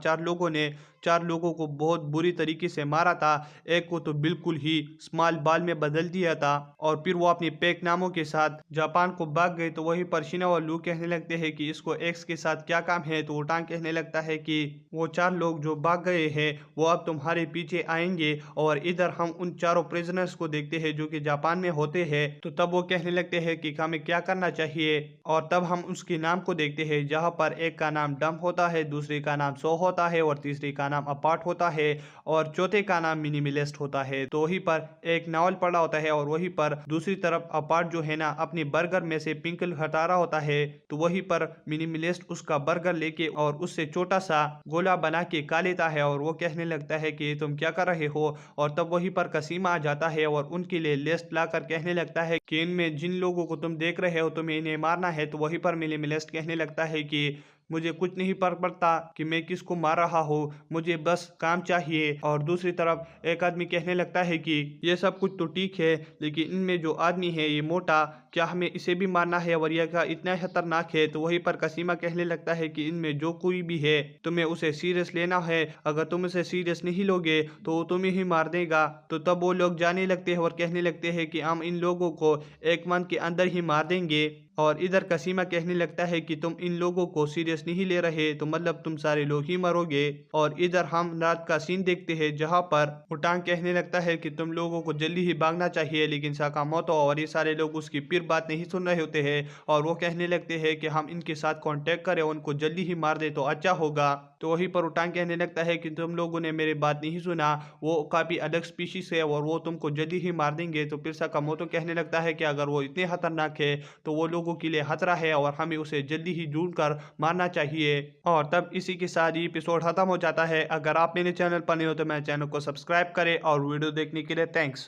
चार लोगों को बहुत बुरी तरीके से मारा था। एक को तो बिल्कुल ही स्मॉल बाल में बदल दिया था और फिर वो अपने पैक नामों के साथ जापान को भाग गए। तो वहीं पर शिना और लू कहने लगते हैं कि इसको एक्स के साथ क्या काम है। तो उटांग कहने लगता है कि वो चार लोग जो भाग गए हैं वो अब तुम्हारे पीछे आएंगे। और इधर हम उन चारों प्रिजनर्स को देखते हैं जो कि जापान में होते हैं। तो तब वो कहने लगते हैं कि हमें क्या करना चाहिए। और तब हम उसके नाम को देखते हैं, जहां पर एक का नाम डंप होता है, दूसरे का नाम सो होता है और तीसरे का नाम अपार्ट होता है और चौथे का नाम मिनिमलिस्ट होता है। तो वहीं पर एक नावल पड़ा होता है और वहीं पर दूसरी तरफ अपार्ट जो है ना अपने बर्गर में से पिंकल हटा रहा होता है। तो वहीं पर मिनिमलिस्ट उसका बर्गर लेके और उससे छोटा सा गोला बना के खा लेता है और वो कहने लगता है कि तुम क्या कर रहे हो। और तब वहीं पर कसीम आ जाता है और उनके लिए लिस्ट लाकर कहने लगता है कि इनमें जिन लोगों को तुम देख रहे हो तुम्हें इन्हें मारना है। तो वहीं पर मिनिमलिस्ट कहने लगता है कि मुझे कुछ नहीं फर्क पड़ता कि मैं किसको मार रहा हूँ, मुझे बस काम चाहिए। और दूसरी तरफ एक आदमी कहने लगता है कि ये सब कुछ तो ठीक है, लेकिन इनमें जो आदमी है ये मोटा, क्या हमें इसे भी मारना है और यह क्या इतना खतरनाक है। तो वहीं पर कसीमा कहने लगता है कि इनमें जो कोई भी है तुम्हें उसे सीरियस लेना है, अगर तुम उसे सीरियस नहीं लोगे तो वो तुम्हें ही मार देगा। तो तब वो लोग जाने लगते हैं और कहने लगते हैं कि हम इन लोगों को एक मंथ के अंदर ही मार देंगे। और इधर कसीमा कहने लगता है कि तुम इन लोगों को सीरियस नहीं ले रहे, तो मतलब तुम सारे लोग ही मरोगे। और इधर हम रात का सीन देखते हैं, जहां पर उटांग कहने लगता है कि तुम लोगों को जल्दी ही भागना चाहिए, लेकिन साकामोतो और ये सारे लोग उसकी फिर बात नहीं सुन रहे होते हैं और वो कहने लगते हैं कि हम इनके साथ कांटेक्ट करें, उनको जल्दी ही मार दे तो अच्छा होगा। तो वहीं पर उटांग कहने लगता है कि तुम लोगों ने मेरी बात नहीं सुना, वो काफी अलग स्पीशीज है और वो तुमको जल्दी ही मार देंगे। तो फिर साकामोतो कहने लगता है कि अगर वो इतने खतरनाक है तो वो लोग लोगों के लिए खतरा है और हमें उसे जल्दी ही ढूंढ कर मारना चाहिए। और तब इसी के साथ ही एपिसोड खत्म हो जाता है। अगर आप मेरे चैनल पर नहीं हो तो मेरे चैनल को सब्सक्राइब करें और वीडियो देखने के लिए थैंक्स।